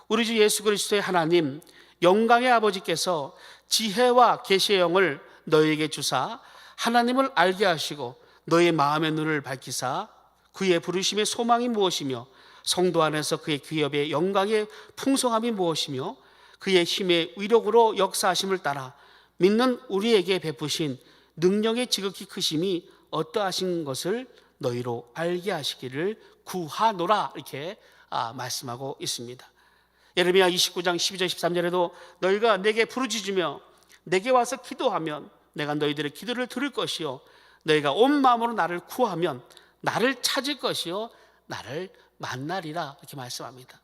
우리 주 예수 그리스도의 하나님 영광의 아버지께서 지혜와 계시의 영을 너희에게 주사 하나님을 알게 하시고 너희의 마음의 눈을 밝히사 그의 부르심의 소망이 무엇이며 성도 안에서 그의 기업의 영광의 풍성함이 무엇이며 그의 힘의 위력으로 역사하심을 따라 믿는 우리에게 베푸신 능력의 지극히 크심이 어떠하신 것을 너희로 알게 하시기를 구하노라, 이렇게 말씀하고 있습니다. 예레미야 29장 12절 13절에도 너희가 내게 부르짖으며 내게 와서 기도하면 내가 너희들의 기도를 들을 것이요 너희가 온 마음으로 나를 구하면 나를 찾을 것이요 나를 만나리라, 이렇게 말씀합니다.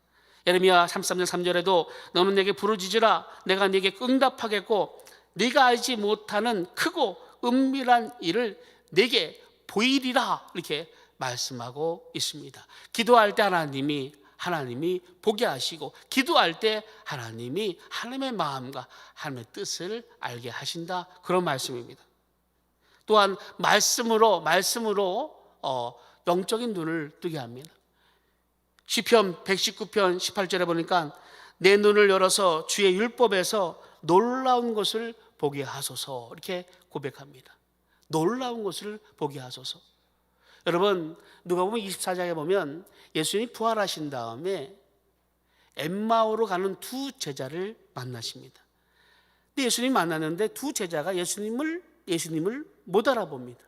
예레미야 33장 3절에도 너는 내게 부르짖으라 내가 네게 응답하겠고 네가 알지 못하는 크고 은밀한 일을 네게 보이리라, 이렇게 말씀하고 있습니다. 기도할 때 하나님이 보게 하시고 기도할 때 하나님이 하나님의 마음과 하나님의 뜻을 알게 하신다, 그런 말씀입니다. 또한 말씀으로 영적인 눈을 뜨게 합니다. 시편 119편 18절에 보니까 내 눈을 열어서 주의 율법에서 놀라운 것을 보게 하소서, 이렇게 고백합니다. 놀라운 것을 보게 하소서. 여러분, 누가복음 24장에 보면 예수님이 부활하신 다음에 엠마오로 가는 두 제자를 만나십니다. 근데 예수님 만났는데 두 제자가 예수님을 못 알아봅니다.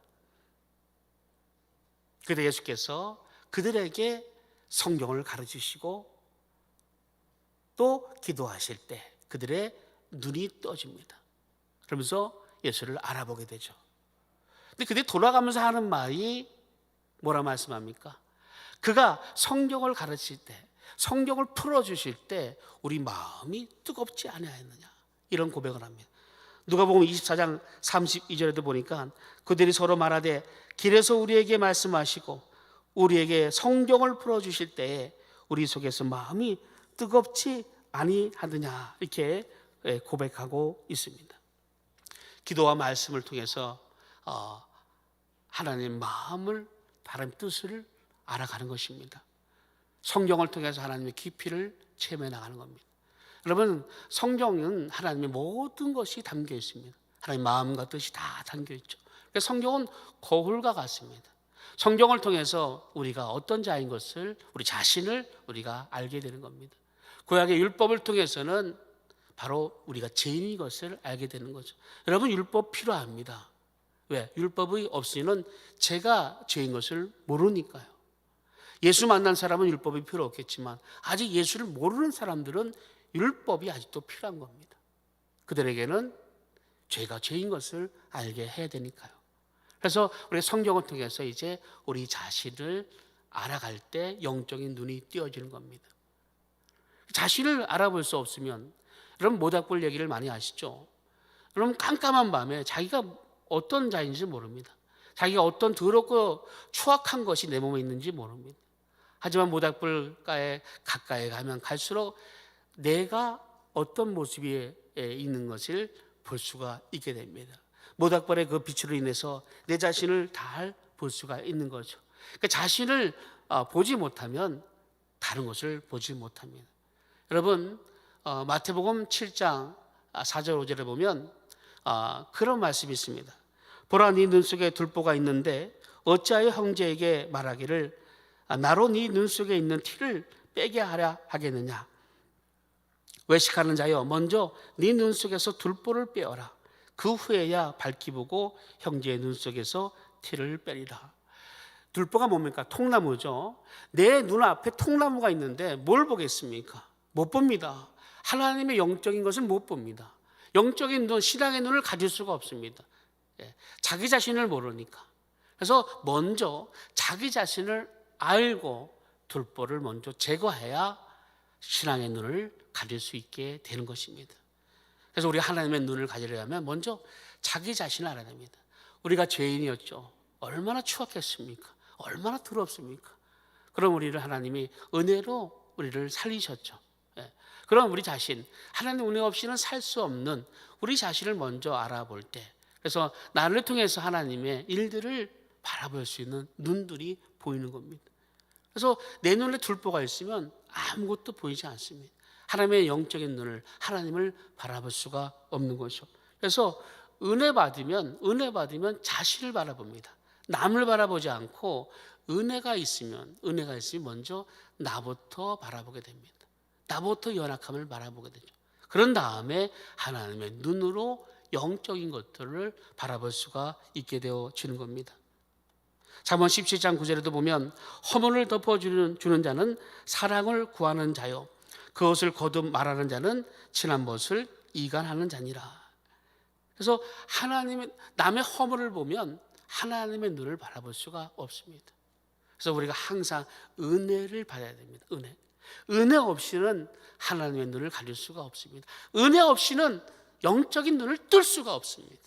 그때 예수께서 그들에게 성경을 가르치시고 또 기도하실 때 그들의 눈이 떠집니다. 그러면서 예수를 알아보게 되죠. 근데 그들이 돌아가면서 하는 말이 뭐라 말씀합니까? 그가 성경을 가르칠 때, 성경을 풀어주실 때 우리 마음이 뜨겁지 아니하였느냐, 이런 고백을 합니다. 누가복음 24장 32절에도 보니까 그들이 서로 말하되 길에서 우리에게 말씀하시고 우리에게 성경을 풀어주실 때에 우리 속에서 마음이 뜨겁지 아니하느냐, 이렇게 고백하고 있습니다. 기도와 말씀을 통해서 하나님의 마음을, 하나님의 뜻을 알아가는 것입니다. 성경을 통해서 하나님의 깊이를 체험해 나가는 겁니다. 여러분, 성경은 하나님의 모든 것이 담겨 있습니다. 하나님의 마음과 뜻이 다 담겨 있죠. 그래서 성경은 거울과 같습니다. 성경을 통해서 우리가 어떤 자인 것을, 우리 자신을 우리가 알게 되는 겁니다. 구약의 율법을 통해서는 바로 우리가 죄인인 것을 알게 되는 거죠. 여러분, 율법 필요합니다. 왜? 율법이 없이는 제가 죄인 것을 모르니까요. 예수 만난 사람은 율법이 필요 없겠지만 아직 예수를 모르는 사람들은 율법이 아직도 필요한 겁니다. 그들에게는 죄가 죄인 것을 알게 해야 되니까요. 그래서 우리 성경을 통해서 이제 우리 자신을 알아갈 때 영적인 눈이 띄어지는 겁니다. 자신을 알아볼 수 없으면, 여러분 모닥불 얘기를 많이 아시죠? 여러분 깜깜한 밤에 자기가 어떤 자인지 모릅니다. 자기가 어떤 더럽고 추악한 것이 내 몸에 있는지 모릅니다. 하지만 모닥불가에 가까이 가면 갈수록 내가 어떤 모습에 있는 것을 볼 수가 있게 됩니다. 모닥불의 그 빛으로 인해서 내 자신을 다 볼 수가 있는 거죠. 그러니까 자신을 보지 못하면 다른 것을 보지 못합니다. 여러분 마태복음 7장 4절 5절에 보면 그런 말씀이 있습니다. 보라, 네 눈 속에 들보가 있는데 어찌하여 형제에게 말하기를 나로 네 눈 속에 있는 티를 빼게 하려 하겠느냐. 외식하는 자여, 먼저 네 눈 속에서 들보를 빼어라. 그 후에야 밝히 보고 형제의 눈 속에서 티를 빼리라. 들보가 뭡니까? 통나무죠. 내 눈앞에 통나무가 있는데 뭘 보겠습니까? 못 봅니다. 하나님의 영적인 것을 못 봅니다. 영적인 눈, 신앙의 눈을 가질 수가 없습니다. 자기 자신을 모르니까. 그래서 먼저 자기 자신을 알고 들보를 먼저 제거해야 신앙의 눈을 가질 수 있게 되는 것입니다. 그래서 우리 하나님의 눈을 가지려면 먼저 자기 자신을 알아야 됩니다. 우리가 죄인이었죠. 얼마나 추악했습니까? 얼마나 더럽습니까? 그럼 우리를 하나님이 은혜로 우리를 살리셨죠. 그럼 우리 자신, 하나님 은혜 없이는 살 수 없는 우리 자신을 먼저 알아볼 때, 그래서 나를 통해서 하나님의 일들을 바라볼 수 있는 눈들이 보이는 겁니다. 그래서 내 눈에 들보가 있으면 아무것도 보이지 않습니다. 하나님의 영적인 눈을, 하나님을 바라볼 수가 없는 것이죠. 그래서 은혜 받으면 자신을 바라봅니다. 남을 바라보지 않고 은혜가 있으면 먼저 나부터 바라보게 됩니다. 나부터 연약함을 바라보게 되죠. 그런 다음에 하나님의 눈으로 영적인 것들을 바라볼 수가 있게 되어지는 겁니다. 잠언 17장 9절에도 보면 허물을 덮어주는 자는 사랑을 구하는 자요, 그것을 거듭 말하는 자는 친한 것을 이간하는 자니라. 그래서 남의 허물을 보면 하나님의 눈을 바라볼 수가 없습니다. 그래서 우리가 항상 은혜를 받아야 됩니다. 은혜 없이는 하나님의 눈을 가릴 수가 없습니다. 은혜 없이는 영적인 눈을 뜰 수가 없습니다.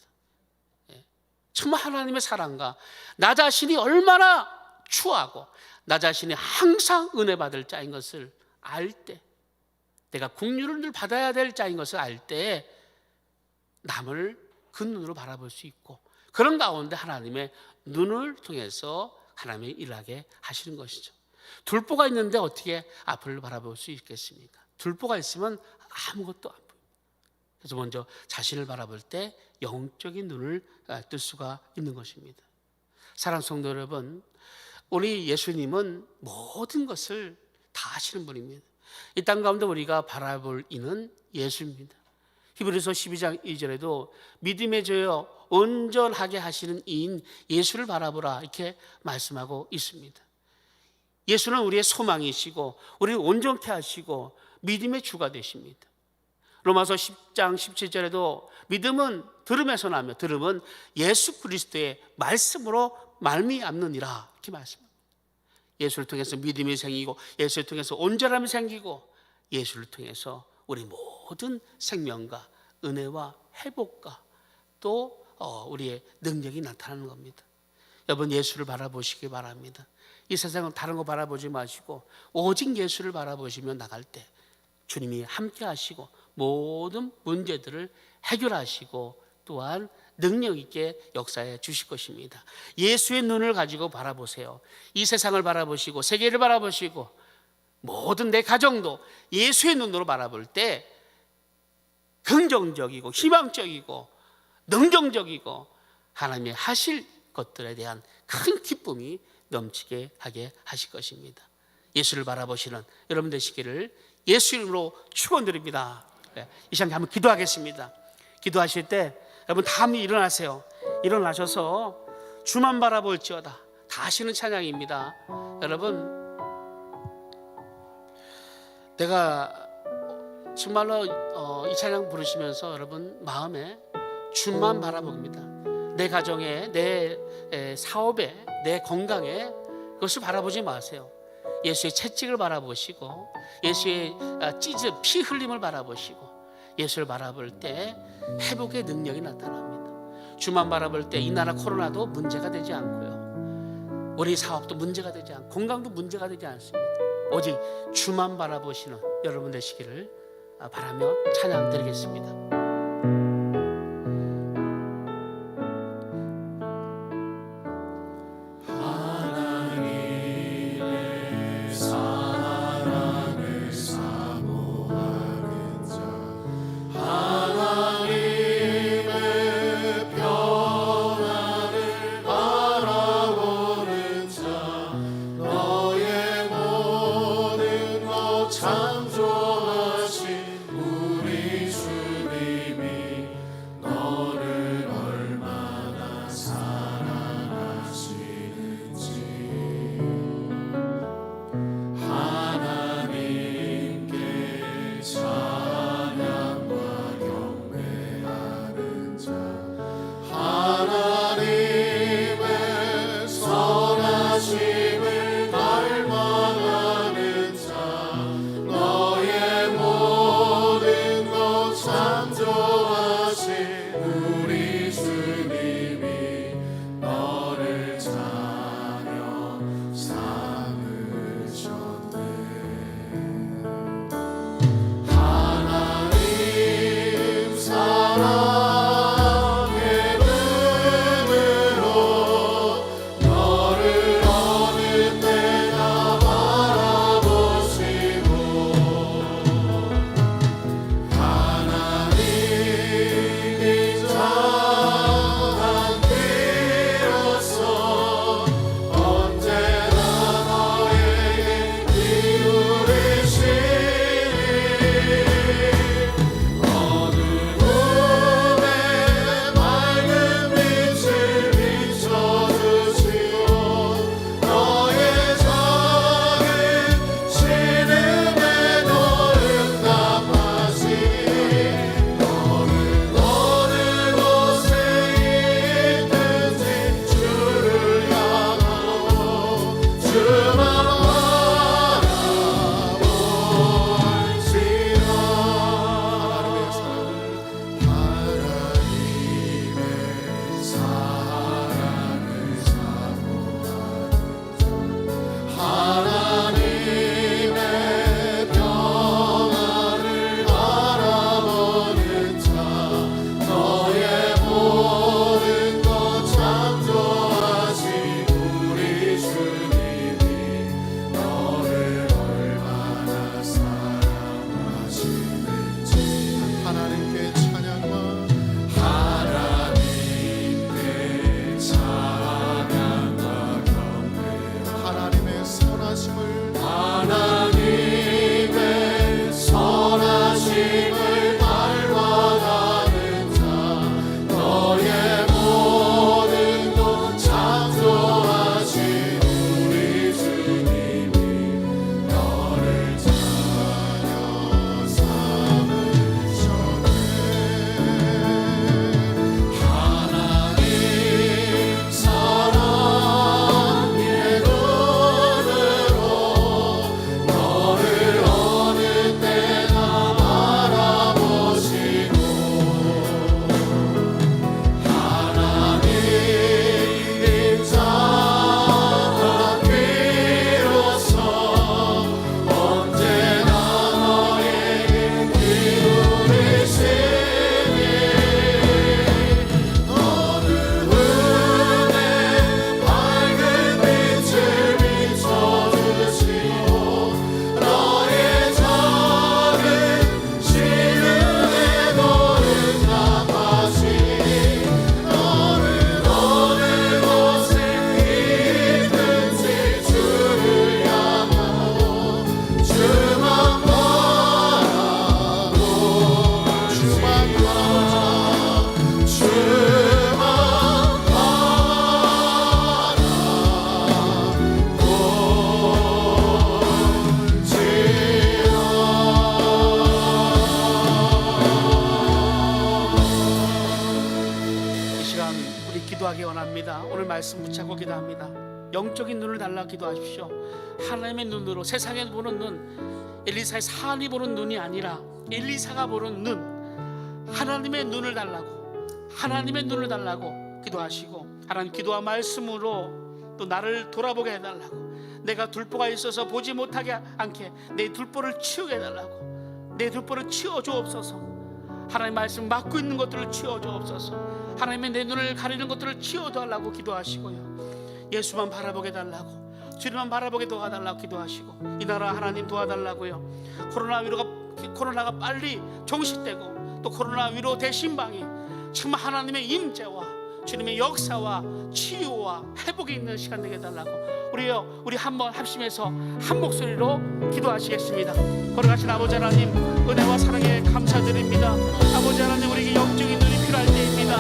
정말 하나님의 사랑과 나 자신이 얼마나 추하고 나 자신이 항상 은혜 받을 자인 것을 알 때, 내가 긍휼을 늘 받아야 될 자인 것을 알 때 남을 그 눈으로 바라볼 수 있고, 그런 가운데 하나님의 눈을 통해서 하나님이 일하게 하시는 것이죠. 들보가 있는데 어떻게 앞을 바라볼 수 있겠습니까? 들보가 있으면 아무것도 안 보입니다. 그래서 먼저 자신을 바라볼 때 영적인 눈을 뜰 수가 있는 것입니다. 사랑하는 성도 여러분, 우리 예수님은 모든 것을 다 아시는 분입니다. 이 땅 가운데 우리가 바라볼 이는 예수입니다. 히브리서 12장 2절에도 믿음의 죄여 온전하게 하시는 이인 예수를 바라보라, 이렇게 말씀하고 있습니다. 예수는 우리의 소망이시고 우리를 온전케 하시고 믿음의 주가 되십니다. 로마서 10장 17절에도 믿음은 들음에서 나며 들음은 예수 그리스도의 말씀으로 말미암느니라, 이렇게 말씀합니다. 예수를 통해서 믿음이 생기고 예수를 통해서 온전함이 생기고 예수를 통해서 우리 모든 생명과 은혜와 회복과 또 우리의 능력이 나타나는 겁니다. 여러분, 예수를 바라보시기 바랍니다. 이 세상은 다른 거 바라보지 마시고 오직 예수를 바라보시며 나갈 때 주님이 함께 하시고 모든 문제들을 해결하시고 또한 능력 있게 역사해 주실 것입니다. 예수의 눈을 가지고 바라보세요. 이 세상을 바라보시고 세계를 바라보시고 모든 내 가정도 예수의 눈으로 바라볼 때 긍정적이고 희망적이고 능동적이고 하나님의 하실 것들에 대한 큰 기쁨이 넘치게 하게 하실 것입니다. 예수를 바라보시는 여러분 되시기를 예수 이름으로 축원드립니다. 이 시간 한번 기도하겠습니다. 기도하실 때 여러분 다 함께 일어나세요. 일어나셔서 주만 바라볼지어다. 다 하시는 찬양입니다. 여러분, 내가 정말로 이 찬양 부르시면서 여러분 마음에 주만 바라봅니다. 내 가정에, 내 사업에, 내 건강에 그것을 바라보지 마세요. 예수의 채찍을 바라보시고 예수의 찢은 피 흘림을 바라보시고 예수를 바라볼 때 회복의 능력이 나타납니다. 주만 바라볼 때 이 나라 코로나도 문제가 되지 않고요, 우리 사업도 문제가 되지 않고 건강도 문제가 되지 않습니다. 오직 주만 바라보시는 여러분 되시기를 바라며 찬양 드리겠습니다. 창조하신 우리 주님이 너를 얼마나 사랑하시는지 하나님께 찬양과 경배하는 자, 하나님의 선하심을 갈망하는 자, 너의 모든 것 창조하신 우리 주님이 너를 자녀 삼으셨네. 하나님 사랑의 눈으로 너를 어느 때나 바라보시고 하나님이 장한 비로소 언제나 너에게 기울이시니 어두움에 맑은 빛을 비춰주시고 너의 작은 신음에 너를 응답하시니 너는 어느 곳에 있든지 주를 향하고 주만 바라볼지라. 하나님의 사랑을 사모하는 자, 하나님의 평안을 바라보는 자, 너의 모든 것 창조하신 우리 주님이 너를 얼마나 사랑하시는지 하나님께 찬양과 하나님께 찬양과 경배, 하나님의 선하심을 하나님의 선하심을 갈망하는 자, 너의 모든 것 창조하신 우리 주님이 너를 자녀 삼으셨네. 하나님 사랑의 눈으로 말씀 붙잡고 기도합니다. 영적인 눈을 달라 기도하십시오. 하나님의 눈으로, 세상에 보는 눈, 엘리사의 사안이 보는 눈이 아니라 엘리사가 보는 눈, 하나님의 눈을 달라고, 하나님의 눈을 달라고 기도하시고, 하나님 기도와 말씀으로 또 나를 돌아보게 해달라고, 내가 둘보가 있어서 보지 못하게 않게 내 둘보를 치우게 해달라고, 내 둘보를 치워주옵소서. 하나님 말씀 막고 있는 것들을 치워주옵소서. 하나님의 내 눈을 가리는 것들을 치워달라고 기도하시고요, 예수만 바라보게 해달라고, 주님만 바라보게 도와달라고 기도하시고, 이 나라 하나님 도와달라고요. 코로나가 빨리 종식되고 또 코로나 위로 대신방이 정말 하나님의 임재와 주님의 역사와 치유와 회복이 있는 시간 되게 해달라고 우리 한번 합심해서 한 목소리로 기도하시겠습니다. 걸어가신 아버지 하나님, 은혜와 사랑에 감사드립니다. 아버지 하나님, 우리에게 영적인 눈이 필요할 때입니다.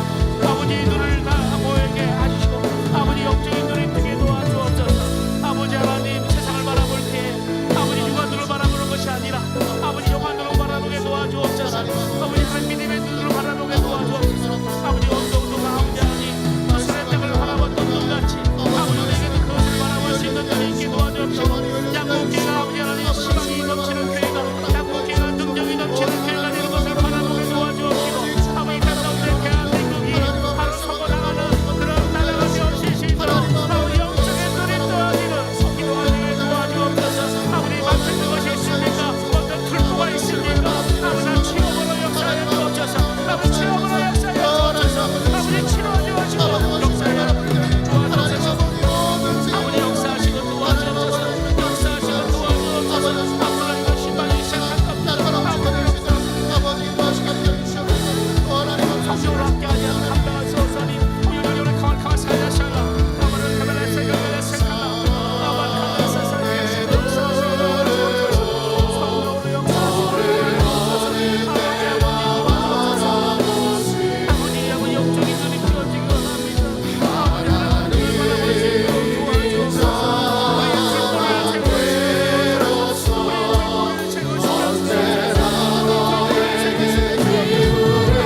아버지 눈을 다 보게 하시고 아버지 영적인 눈이 뜨게 도와주옵소서. 아버지 하나님, 세상을 바라볼 때 아버지 육안으로 바라보는 것이 아니라 아버지 영안으로 바라보게 도와주옵소서. 아버지 하나님, 믿음의 눈으로 바라보게 도와주옵소서. 아버지 어두운 가운데 하나님, 너의 땅을 바라봤던 눈같이 아버지 우리에게도 그것을 바라볼 수 있는 눈이 있게 도와주옵소서. 양국교회가 아버지 하나님, 희망이 넘치는 교회가, 양국교회가 능력이 넘치는 교회가 되는 것을 바라보게 도와주옵시고, 아버지 가운데 대한민국이 바로 선거당하는 그런 나라가 되어질 수 있도록 아버지 영적인 눈이 떠지는 기도하게 도와주옵소서. 아버지 맡은 것이 있습니까? 어떤 불보가 있습니까? 아버지 치유로 역사에 주옵소서. 아버지 치유로 역사에 주옵소서. 아버지 치료하지 마시고 역사에 도와주옵소서. 아버지 역사하시고 도와주옵소서. 역사하시고 도와주옵소서. 앞으로 이거 신방이 시작할 겁니다. 성령으로 함께하지 않는 감당할 수 없사니 우리를 강한 살려셔라. 아버지 카메라에 생각을 생각나 아버지 카메라에 생각을 성령으로 역사하시고 아버지 영적인 눈이 펴지기 원합니다. 아버지 하나님을 바라볼 수 있도록 도와주옵소서. 우리의 뒷골을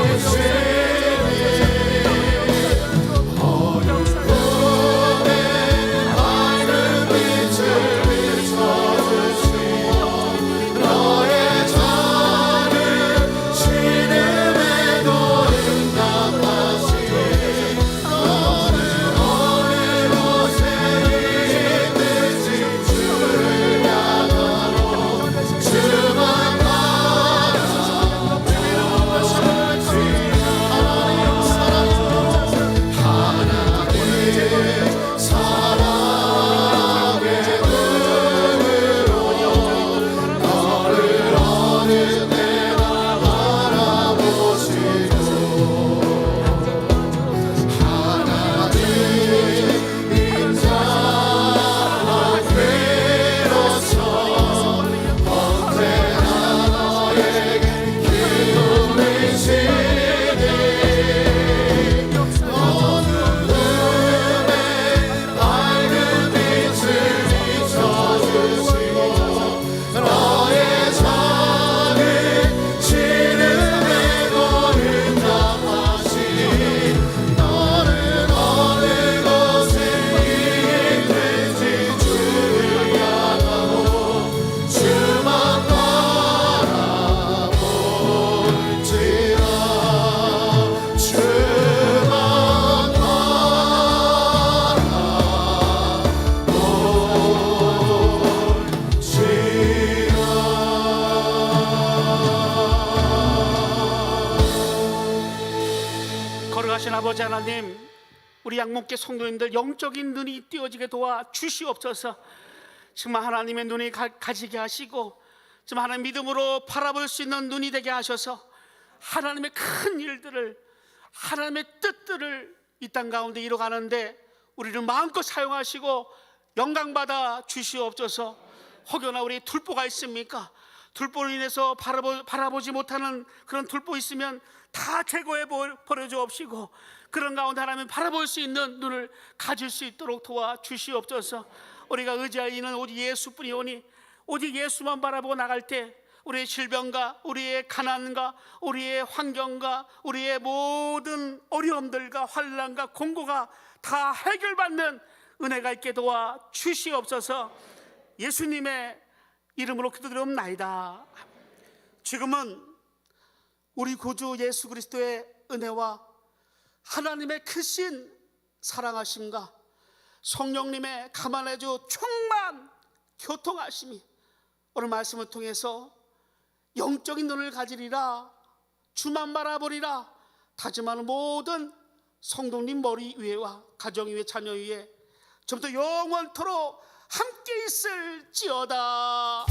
거룩하신 아버지 하나님, 우리 양목계 성도님들 영적인 눈이 띄어지게 도와 주시옵소서. 정말 하나님의 눈이 가지게 하시고 정말 하나님 믿음으로 바라볼 수 있는 눈이 되게 하셔서 하나님의 큰 일들을, 하나님의 뜻들을 이 땅 가운데 이뤄가는데 우리를 마음껏 사용하시고 영광받아 주시옵소서. 혹여나 우리 둘보가 있습니까? 둘보로 인해서 바라보지 못하는 그런 둘보 있으면 다 제거해 버려주옵시고, 그런 가운데 하나님 바라볼 수 있는 눈을 가질 수 있도록 도와주시옵소서. 우리가 의지할 이는 오직 예수뿐이오니 오직 예수만 바라보고 나갈 때 우리의 질병과 우리의 가난과 우리의 환경과 우리의 모든 어려움들과 환난과 공고가 다 해결받는 은혜가 있게 도와 주시옵소서. 예수님의 이름으로 기도드리옵나이다. 지금은 우리 구주 예수 그리스도의 은혜와 하나님의 크신 사랑하심과 성령님의 감안해주 충만 교통하심이 오늘 말씀을 통해서 영적인 눈을 가지리라, 주만 바라보리라 다짐하는 모든 성도님 머리 위에와 가정 위에 자녀 위에 좀더 영원토록 함께 있을지어다.